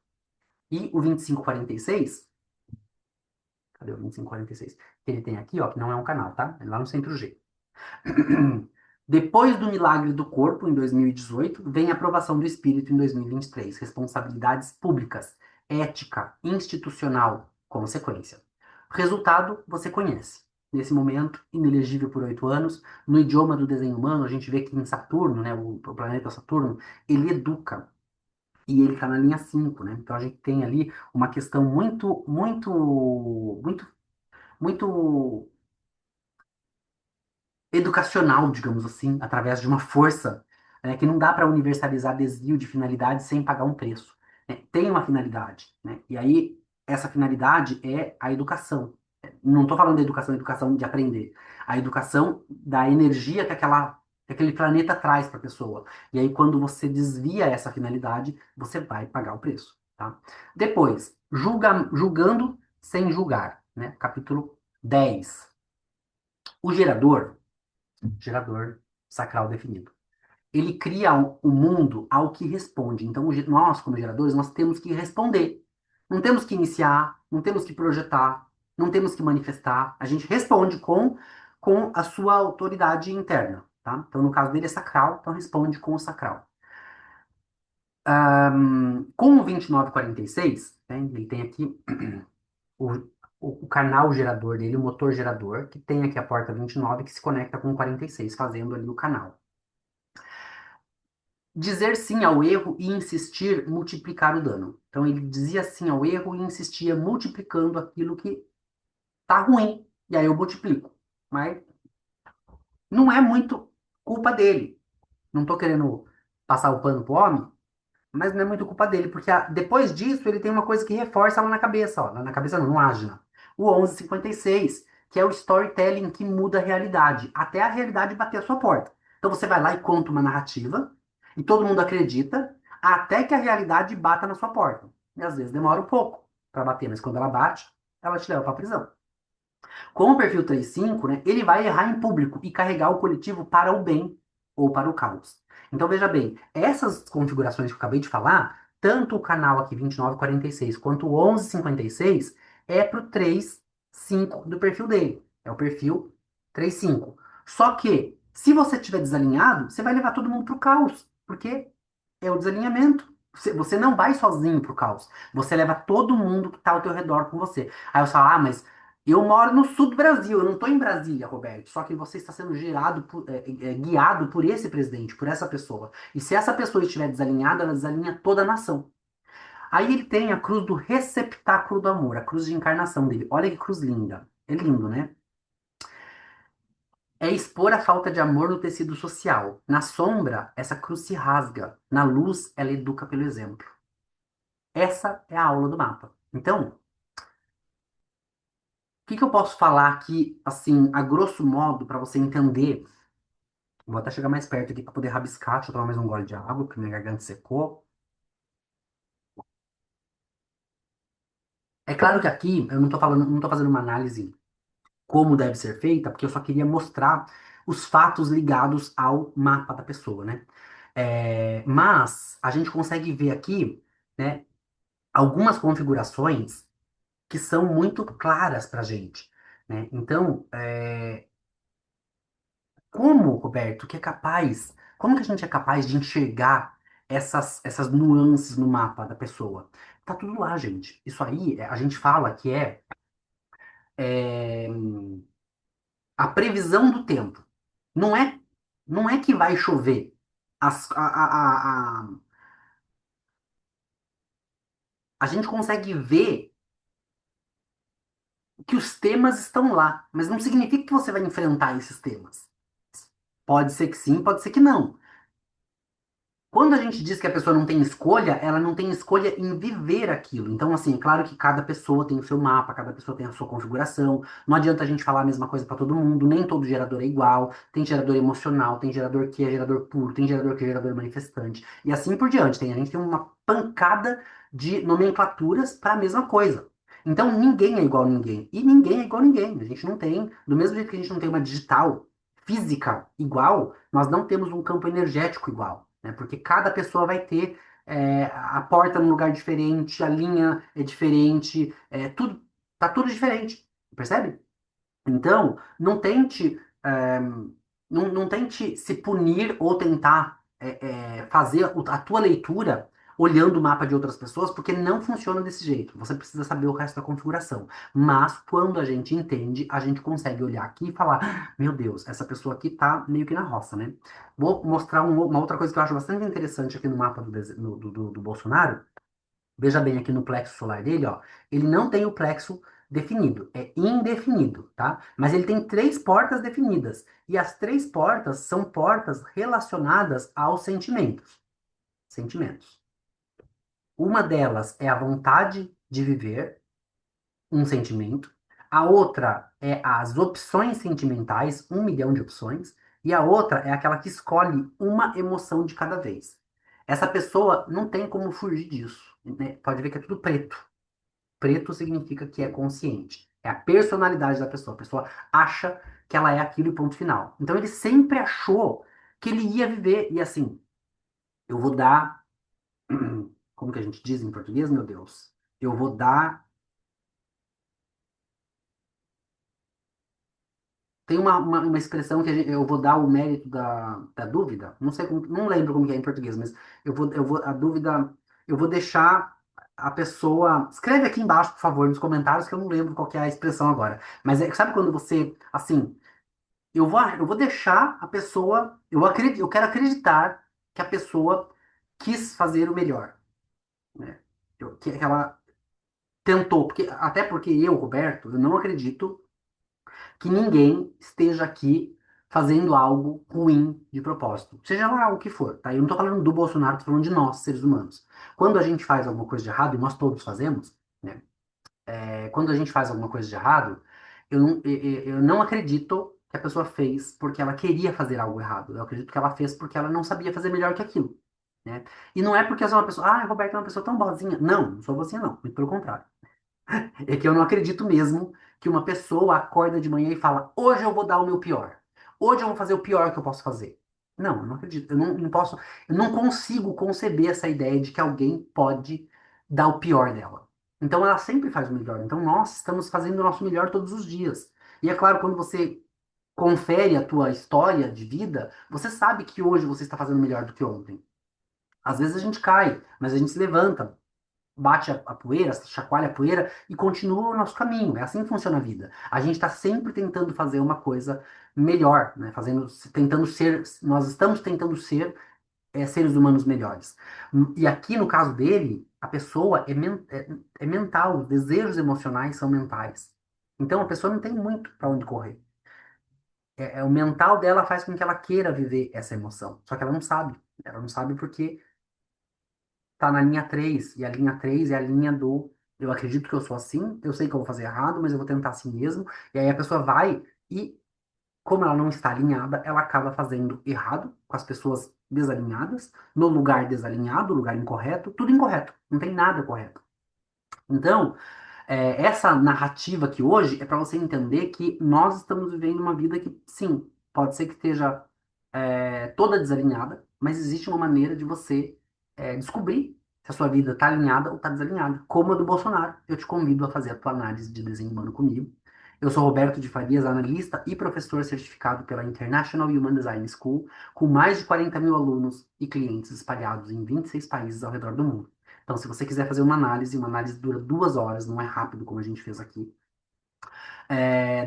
E o 2546, cadê o 2546? Que ele tem aqui, ó, que não é um canal, tá? É lá no centro G. Depois do milagre do corpo, em 2018, vem a aprovação do espírito em 2023. Responsabilidades públicas, ética, institucional, consequência. O resultado você conhece. Nesse momento, inelegível por 8 anos, no idioma do desenho humano, a gente vê que em Saturno, né, o planeta Saturno, ele educa. E ele está na linha 5, né? Então a gente tem ali uma questão muito, muito, muito, muito educacional, digamos assim, através de uma força, que não dá para universalizar desvio de finalidade sem pagar um preço, né? Tem uma finalidade, né? E aí essa finalidade é a educação. Não estou falando da educação, educação de aprender, a educação da energia que aquele planeta traz para a pessoa. E aí quando você desvia essa finalidade, você vai pagar o preço, tá? Depois, julgando sem julgar, né? Capítulo 10. O gerador sacral definido. Ele cria o mundo ao que responde. Então, nós, como geradores, nós temos que responder. Não temos que iniciar, não temos que projetar, não temos que manifestar. A gente responde com a sua autoridade interna, tá? Então, no caso dele é sacral, então responde com o sacral. Com o 2946, né, ele tem aqui o, o canal gerador dele, o motor gerador, que tem aqui a porta 29 que se conecta com o 46, fazendo ali o canal. Dizer sim ao erro e insistir multiplicar o dano. Então ele dizia sim ao erro e insistia multiplicando aquilo que tá ruim. E aí eu multiplico. Mas não é muito culpa dele. Não tô querendo passar o pano pro homem, mas não é muito culpa dele, porque depois disso ele tem uma coisa que reforça lá na cabeça, ó, lá na cabeça não, no ágina. O 1156, que é o storytelling que muda a realidade, até a realidade bater a sua porta. Então você vai lá e conta uma narrativa, e todo mundo acredita, até que a realidade bata na sua porta. E às vezes demora um pouco para bater, mas quando ela bate, ela te leva para prisão. Com o perfil 3.5, né, ele vai errar em público e carregar o coletivo para o bem ou para o caos. Então veja bem, essas configurações que eu acabei de falar, tanto o canal aqui 2946 quanto o 1156 é para o 3.5 do perfil dele. É o perfil 3.5. Só que, se você estiver desalinhado, você vai levar todo mundo pro caos, porque é o desalinhamento. Você não vai sozinho pro caos. Você leva todo mundo que tá ao teu redor com você. Aí eu falo, ah, mas eu moro no sul do Brasil, eu não tô em Brasília, Roberto. Só que você está sendo guiado por esse presidente, por essa pessoa. E se essa pessoa estiver desalinhada, ela desalinha toda a nação. Aí ele tem a cruz do receptáculo do amor, a cruz de encarnação dele. Olha que cruz linda. É lindo, né? É expor a falta de amor no tecido social. Na sombra, essa cruz se rasga. Na luz, ela educa pelo exemplo. Essa é a aula do mapa. Então, o que que eu posso falar aqui, assim, a grosso modo, para você entender? Vou até chegar mais perto aqui para poder rabiscar. Deixa eu tomar mais um gole de água, porque minha garganta secou. É claro que aqui eu não tô falando, não tô fazendo uma análise como deve ser feita, porque eu só queria mostrar os fatos ligados ao mapa da pessoa, né? Mas a gente consegue ver aqui, né, algumas configurações que são muito claras para a gente, né? Então, como, Roberto, como que a gente é capaz de enxergar essas nuances no mapa da pessoa? Tá tudo lá, gente. Isso aí, a gente fala que é a previsão do tempo. Não é, não é que vai chover. A gente consegue ver que os temas estão lá, mas não significa que você vai enfrentar esses temas. Pode ser que sim, pode ser que não. Quando a gente diz que a pessoa não tem escolha, ela não tem escolha em viver aquilo. Então, assim, é claro que cada pessoa tem o seu mapa, cada pessoa tem a sua configuração. Não adianta a gente falar a mesma coisa para todo mundo, nem todo gerador é igual. Tem gerador emocional, tem gerador que é gerador puro, tem gerador que é gerador manifestante. E assim por diante. A gente tem uma pancada de nomenclaturas para a mesma coisa. Então, ninguém é igual a ninguém. E ninguém é igual a ninguém. A gente não tem, do mesmo jeito que a gente não tem uma digital física igual, nós não temos um campo energético igual, né? Porque cada pessoa vai ter a porta num lugar diferente, a linha é diferente, tá tudo diferente, percebe? Então, não tente se punir ou tentar fazer a tua leitura olhando o mapa de outras pessoas, porque não funciona desse jeito. Você precisa saber o resto da configuração. Mas, quando a gente entende, a gente consegue olhar aqui e falar: "Ah, meu Deus, essa pessoa aqui tá meio que na roça, né?" Vou mostrar uma outra coisa que eu acho bastante interessante aqui no mapa do Bolsonaro. Veja bem aqui no plexo solar dele, ó. Ele não tem o plexo definido, é indefinido, tá? Mas ele tem três portas definidas. E as três portas são portas relacionadas aos sentimentos. Sentimentos. Uma delas é a vontade de viver, um sentimento. A outra é as opções sentimentais, 1 milhão de opções. E a outra é aquela que escolhe uma emoção de cada vez. Essa pessoa não tem como fugir disso, né? Pode ver que é tudo preto. Preto significa que é consciente. É a personalidade da pessoa. A pessoa acha que ela é aquilo e ponto final. Então ele sempre achou que ele ia viver. E assim, eu vou dar. Como que a gente diz em português, meu Deus? Eu vou dar. Tem uma expressão que eu vou dar o mérito da dúvida. Não sei como, não lembro como que é em português, mas a dúvida, eu vou deixar a pessoa. Escreve aqui embaixo, por favor, nos comentários, que eu não lembro qual que é a expressão agora. Mas sabe quando você, assim, eu vou deixar a pessoa, eu quero acreditar que a pessoa quis fazer o melhor, né? Que ela tentou, até porque eu, Roberto, eu não acredito que ninguém esteja aqui fazendo algo ruim de propósito. Seja lá o que for, tá? Eu não tô falando do Bolsonaro, tô falando de nós, seres humanos. Quando a gente faz alguma coisa de errado, e nós todos fazemos, né? Quando a gente faz alguma coisa de errado, eu não acredito que a pessoa fez porque ela queria fazer algo errado. Eu acredito que ela fez porque ela não sabia fazer melhor que aquilo, né? E não é porque eu sou uma pessoa, ah, Roberto é uma pessoa tão boazinha. Não sou boazinha, não. Muito pelo contrário. É que eu não acredito mesmo que uma pessoa acorda de manhã e fala: hoje eu vou dar o meu pior. Hoje eu vou fazer o pior que eu posso fazer. Não, eu não acredito. Eu não posso, eu não consigo conceber essa ideia de que alguém pode dar o pior dela. Então ela sempre faz o melhor. Então nós estamos fazendo o nosso melhor todos os dias. E é claro, quando você confere a tua história de vida, você sabe que hoje você está fazendo melhor do que ontem. Às vezes a gente cai, mas a gente se levanta, bate a poeira, chacoalha a poeira e continua o nosso caminho. É assim que funciona a vida. A gente está sempre tentando fazer uma coisa melhor, né? Tentando ser, nós estamos tentando ser seres humanos melhores. E aqui no caso dele, a pessoa é mental, os desejos emocionais são mentais. Então a pessoa não tem muito para onde correr. O mental dela faz com que ela queira viver essa emoção. Só que ela não sabe. Ela não sabe porque tá na linha 3 e a linha 3 é a linha do eu acredito que eu sou assim, eu sei que eu vou fazer errado, mas eu vou tentar assim mesmo. E aí a pessoa vai e, como ela não está alinhada, ela acaba fazendo errado com as pessoas desalinhadas, no lugar desalinhado, lugar incorreto, tudo incorreto, não tem nada correto. Então, essa narrativa aqui hoje é para você entender que nós estamos vivendo uma vida que, sim, pode ser que esteja toda desalinhada, mas existe uma maneira de você descobrir se a sua vida está alinhada ou está desalinhada. Como a do Bolsonaro, eu te convido a fazer a tua análise de desenho humano comigo. Eu sou Roberto de Farias, analista e professor certificado pela International Human Design School, com mais de 40 mil alunos e clientes espalhados em 26 países ao redor do mundo. Então, se você quiser fazer uma análise dura 2 horas, não é rápido como a gente fez aqui,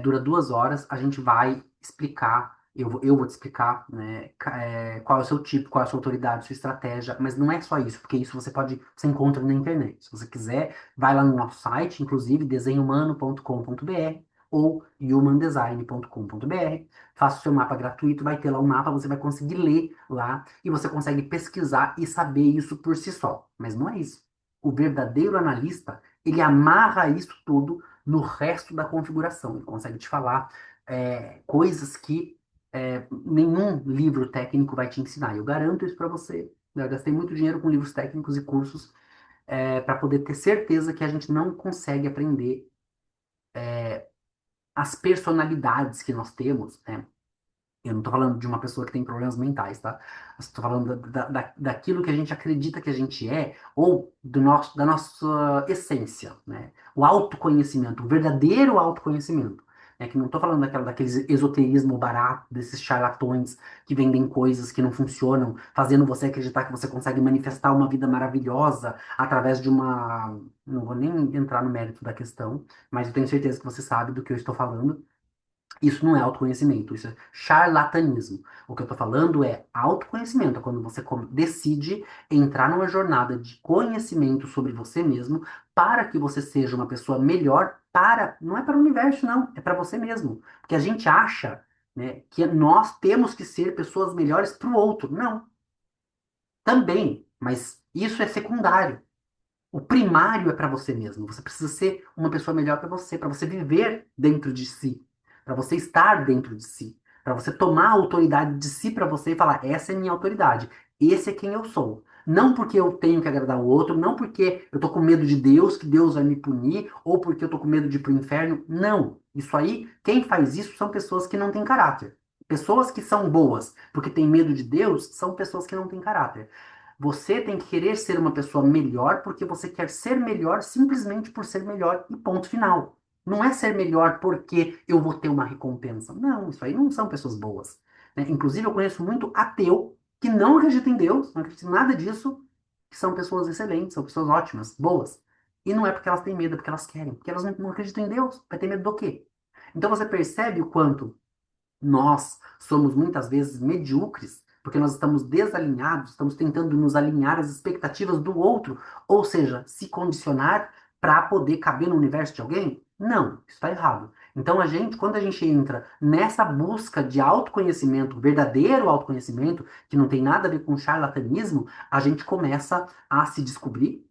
dura 2 horas, a gente vai explicar, eu vou te explicar, né, qual é o seu tipo, qual é a sua autoridade, sua estratégia, mas não é só isso, porque isso você encontra na internet. Se você quiser, vai lá no nosso site, inclusive desenhumano.com.br ou humandesign.com.br, faça o seu mapa gratuito, vai ter lá um mapa, você vai conseguir ler lá e você consegue pesquisar e saber isso por si só. Mas não é isso. O verdadeiro analista, ele amarra isso tudo no resto da configuração. Ele consegue te falar coisas que nenhum livro técnico vai te ensinar. Eu garanto isso para você. Eu gastei muito dinheiro com livros técnicos e cursos para poder ter certeza que a gente não consegue aprender as personalidades que nós temos, né? Eu não estou falando de uma pessoa que tem problemas mentais, tá? Estou falando daquilo que a gente acredita que a gente é, ou da nossa essência, né? O autoconhecimento, o verdadeiro autoconhecimento. Né? Que não estou falando daqueles esoterismo barato, desses charlatões que vendem coisas que não funcionam, fazendo você acreditar que você consegue manifestar uma vida maravilhosa através de uma. Não vou nem entrar no mérito da questão, mas eu tenho certeza que você sabe do que eu estou falando. Isso não é autoconhecimento, isso é charlatanismo. O que eu estou falando é autoconhecimento, é quando você decide entrar numa jornada de conhecimento sobre você mesmo para que você seja uma pessoa melhor não é para o universo, não, é para você mesmo. Porque a gente acha, né, que nós temos que ser pessoas melhores para o outro. Não, também, mas isso é secundário. O primário é para você mesmo. Você precisa ser uma pessoa melhor para você viver dentro de si, para você estar dentro de si, para você tomar a autoridade de si para você e falar: essa é minha autoridade, esse é quem eu sou. Não porque eu tenho que agradar o outro, não porque eu tô com medo de Deus, que Deus vai me punir, ou porque eu tô com medo de ir pro inferno. Não. Isso aí, quem faz isso são pessoas que não têm caráter. Pessoas que são boas porque têm medo de Deus são pessoas que não têm caráter. Você tem que querer ser uma pessoa melhor porque você quer ser melhor simplesmente por ser melhor e ponto final. Não é ser melhor porque eu vou ter uma recompensa. Não, isso aí não são pessoas boas. Né? Inclusive, eu conheço muito ateu que não acredita em Deus, não acredita em nada disso, que são pessoas excelentes, são pessoas ótimas, boas. E não é porque elas têm medo, é porque elas querem. Porque elas não acreditam em Deus. Vai ter medo do quê? Então você percebe o quanto nós somos muitas vezes medíocres, porque nós estamos desalinhados, estamos tentando nos alinhar às expectativas do outro, ou seja, se condicionar para poder caber no universo de alguém? Não, isso está errado. Então, quando a gente entra nessa busca de autoconhecimento, verdadeiro autoconhecimento, que não tem nada a ver com charlatanismo, a gente começa a se descobrir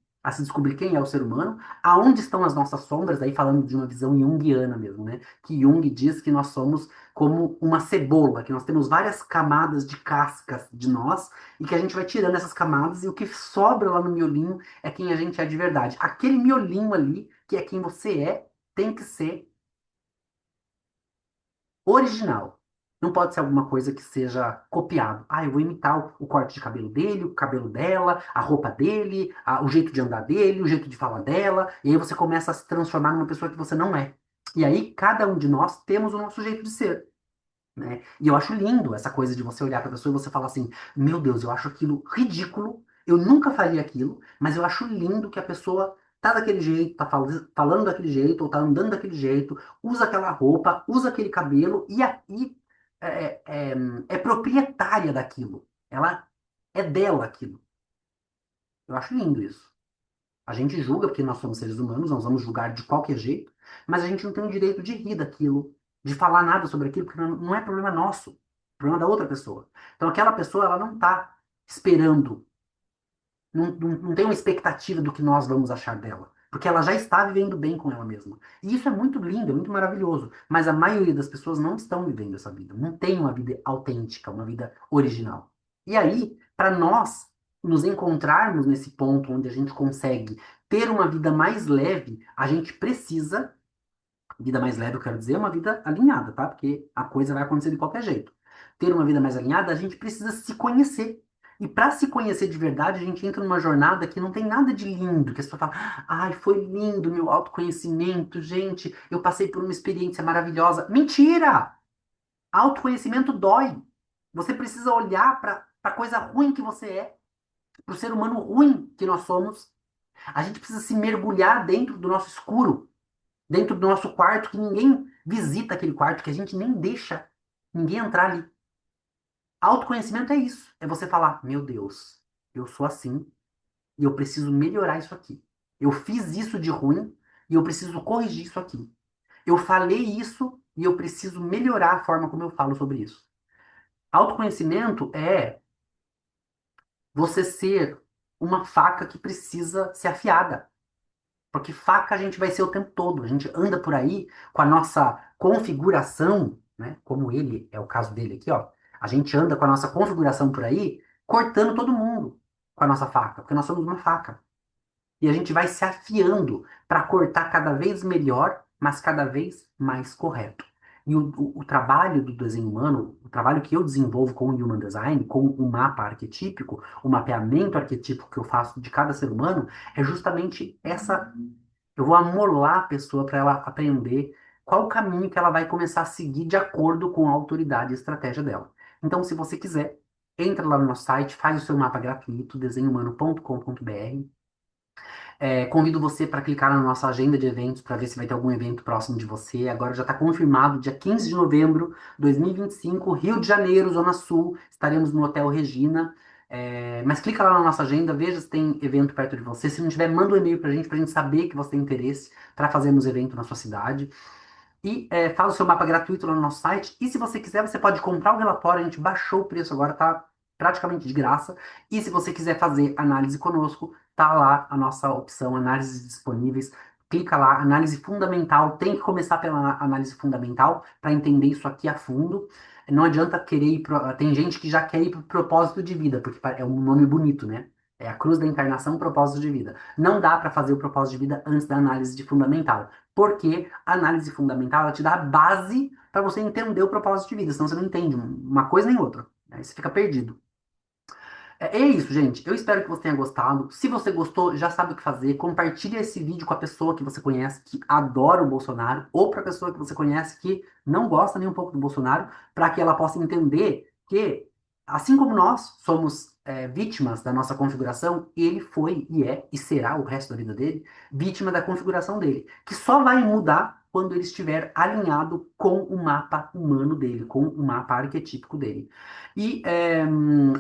quem é o ser humano, aonde estão as nossas sombras, aí falando de uma visão junguiana mesmo, né? Que Jung diz que nós somos como uma cebola, que nós temos várias camadas de cascas de nós e que a gente vai tirando essas camadas e o que sobra lá no miolinho é quem a gente é de verdade. Aquele miolinho ali, que é quem você é, tem que ser original. Não pode ser alguma coisa que seja copiado. Ah, eu vou imitar o corte de cabelo dele, o cabelo dela, a roupa dele, o jeito de andar dele, o jeito de falar dela, e aí você começa a se transformar numa pessoa que você não é. E aí, cada um de nós temos o nosso jeito de ser. né? E eu acho lindo essa coisa de você olhar para a pessoa e você falar assim, meu Deus, eu acho aquilo ridículo, eu nunca faria aquilo, mas eu acho lindo que a pessoa tá daquele jeito, tá falando daquele jeito, ou tá andando daquele jeito, usa aquela roupa, usa aquele cabelo e é proprietária daquilo. Ela é dela aquilo. Eu acho lindo isso. A gente julga porque nós somos seres humanos, nós vamos julgar de qualquer jeito, mas a gente não tem o direito de rir daquilo, de falar nada sobre aquilo, porque não é problema nosso, é problema da outra pessoa. Então aquela pessoa, ela não está esperando, não tem uma expectativa do que nós vamos achar dela, porque ela já está vivendo bem com ela mesma. E isso é muito lindo, é muito maravilhoso, mas a maioria das pessoas não estão vivendo essa vida, não tem uma vida autêntica, uma vida original. E aí, para nós nos encontrarmos nesse ponto onde a gente consegue ter uma vida mais leve, a gente precisa, vida mais leve, eu quero dizer, uma vida alinhada, tá? Porque a coisa vai acontecer de qualquer jeito. Ter uma vida mais alinhada, a gente precisa se conhecer. E para se conhecer de verdade, a gente entra numa jornada que não tem nada de lindo, que a pessoa fala, ai, foi lindo meu autoconhecimento, gente, eu passei por uma experiência maravilhosa. Mentira! Autoconhecimento dói. Você precisa olhar para a coisa ruim que você é, para o ser humano ruim que nós somos. A gente precisa se mergulhar dentro do nosso escuro, dentro do nosso quarto, que ninguém visita aquele quarto, que a gente nem deixa ninguém entrar ali. Autoconhecimento é isso. É você falar, meu Deus, eu sou assim e eu preciso melhorar isso aqui. Eu fiz isso de ruim e eu preciso corrigir isso aqui. Eu falei isso e eu preciso melhorar a forma como eu falo sobre isso. Autoconhecimento é você ser uma faca que precisa ser afiada. Porque faca a gente vai ser o tempo todo. A gente anda por aí com a nossa configuração, né? Como ele é o caso dele aqui, ó. A gente anda com a nossa configuração por aí, cortando todo mundo com a nossa faca, porque nós somos uma faca. E a gente vai se afiando para cortar cada vez melhor, mas cada vez mais correto. E o trabalho do desenho humano, o trabalho que eu desenvolvo com o Human Design, com o mapa arquetípico, o mapeamento arquetípico que eu faço de cada ser humano, é justamente essa. Eu vou amolar a pessoa para ela aprender qual o caminho que ela vai começar a seguir de acordo com a autoridade e estratégia dela. Então, se você quiser, entra lá no nosso site, faz o seu mapa gratuito, desenhumano.com.br. Convido você para clicar na nossa agenda de eventos para ver se vai ter algum evento próximo de você. Agora já está confirmado, dia 15 de novembro de 2025, Rio de Janeiro, Zona Sul. Estaremos no Hotel Regina. Mas clica lá na nossa agenda, veja se tem evento perto de você. Se não tiver, manda um e-mail para a gente saber que você tem interesse para fazermos evento na sua cidade. E faz o seu mapa gratuito lá no nosso site. E se você quiser, você pode comprar o relatório. A gente baixou o preço agora, tá praticamente de graça. E se você quiser fazer análise conosco, tá lá a nossa opção, análises disponíveis. Clica lá, análise fundamental. Tem que começar pela análise fundamental para entender isso aqui a fundo. Não adianta querer ir tem gente que já quer ir para o propósito de vida, porque é um nome bonito, né? É a cruz da encarnação, propósito de vida. Não dá para fazer o propósito de vida antes da análise de fundamental. Porque a análise fundamental ela te dá a base para você entender o propósito de vida, senão você não entende uma coisa nem outra. Aí você fica perdido. É isso, gente. Eu espero que você tenha gostado. Se você gostou, já sabe o que fazer. Compartilhe esse vídeo com a pessoa que você conhece que adora o Bolsonaro, ou para a pessoa que você conhece que não gosta nem um pouco do Bolsonaro, para que ela possa entender que, assim como nós somos vítimas da nossa configuração, ele foi e é e será o resto da vida dele vítima da configuração dele, que só vai mudar quando ele estiver alinhado com o mapa humano dele, com o mapa arquetípico dele. E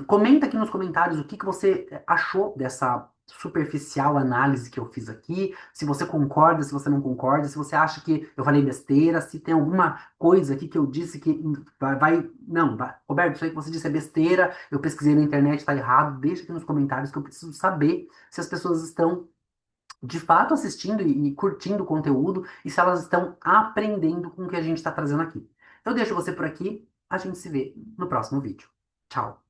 comenta aqui nos comentários o que você achou dessa superficial análise que eu fiz aqui, se você concorda, se você não concorda, se você acha que eu falei besteira, se tem alguma coisa aqui que eu disse que não, Roberto, isso aí que você disse é besteira, eu pesquisei na internet, está errado, deixa aqui nos comentários que eu preciso saber se as pessoas estão de fato assistindo e curtindo o conteúdo e se elas estão aprendendo com o que a gente está trazendo aqui. Eu deixo você por aqui, a gente se vê no próximo vídeo. Tchau!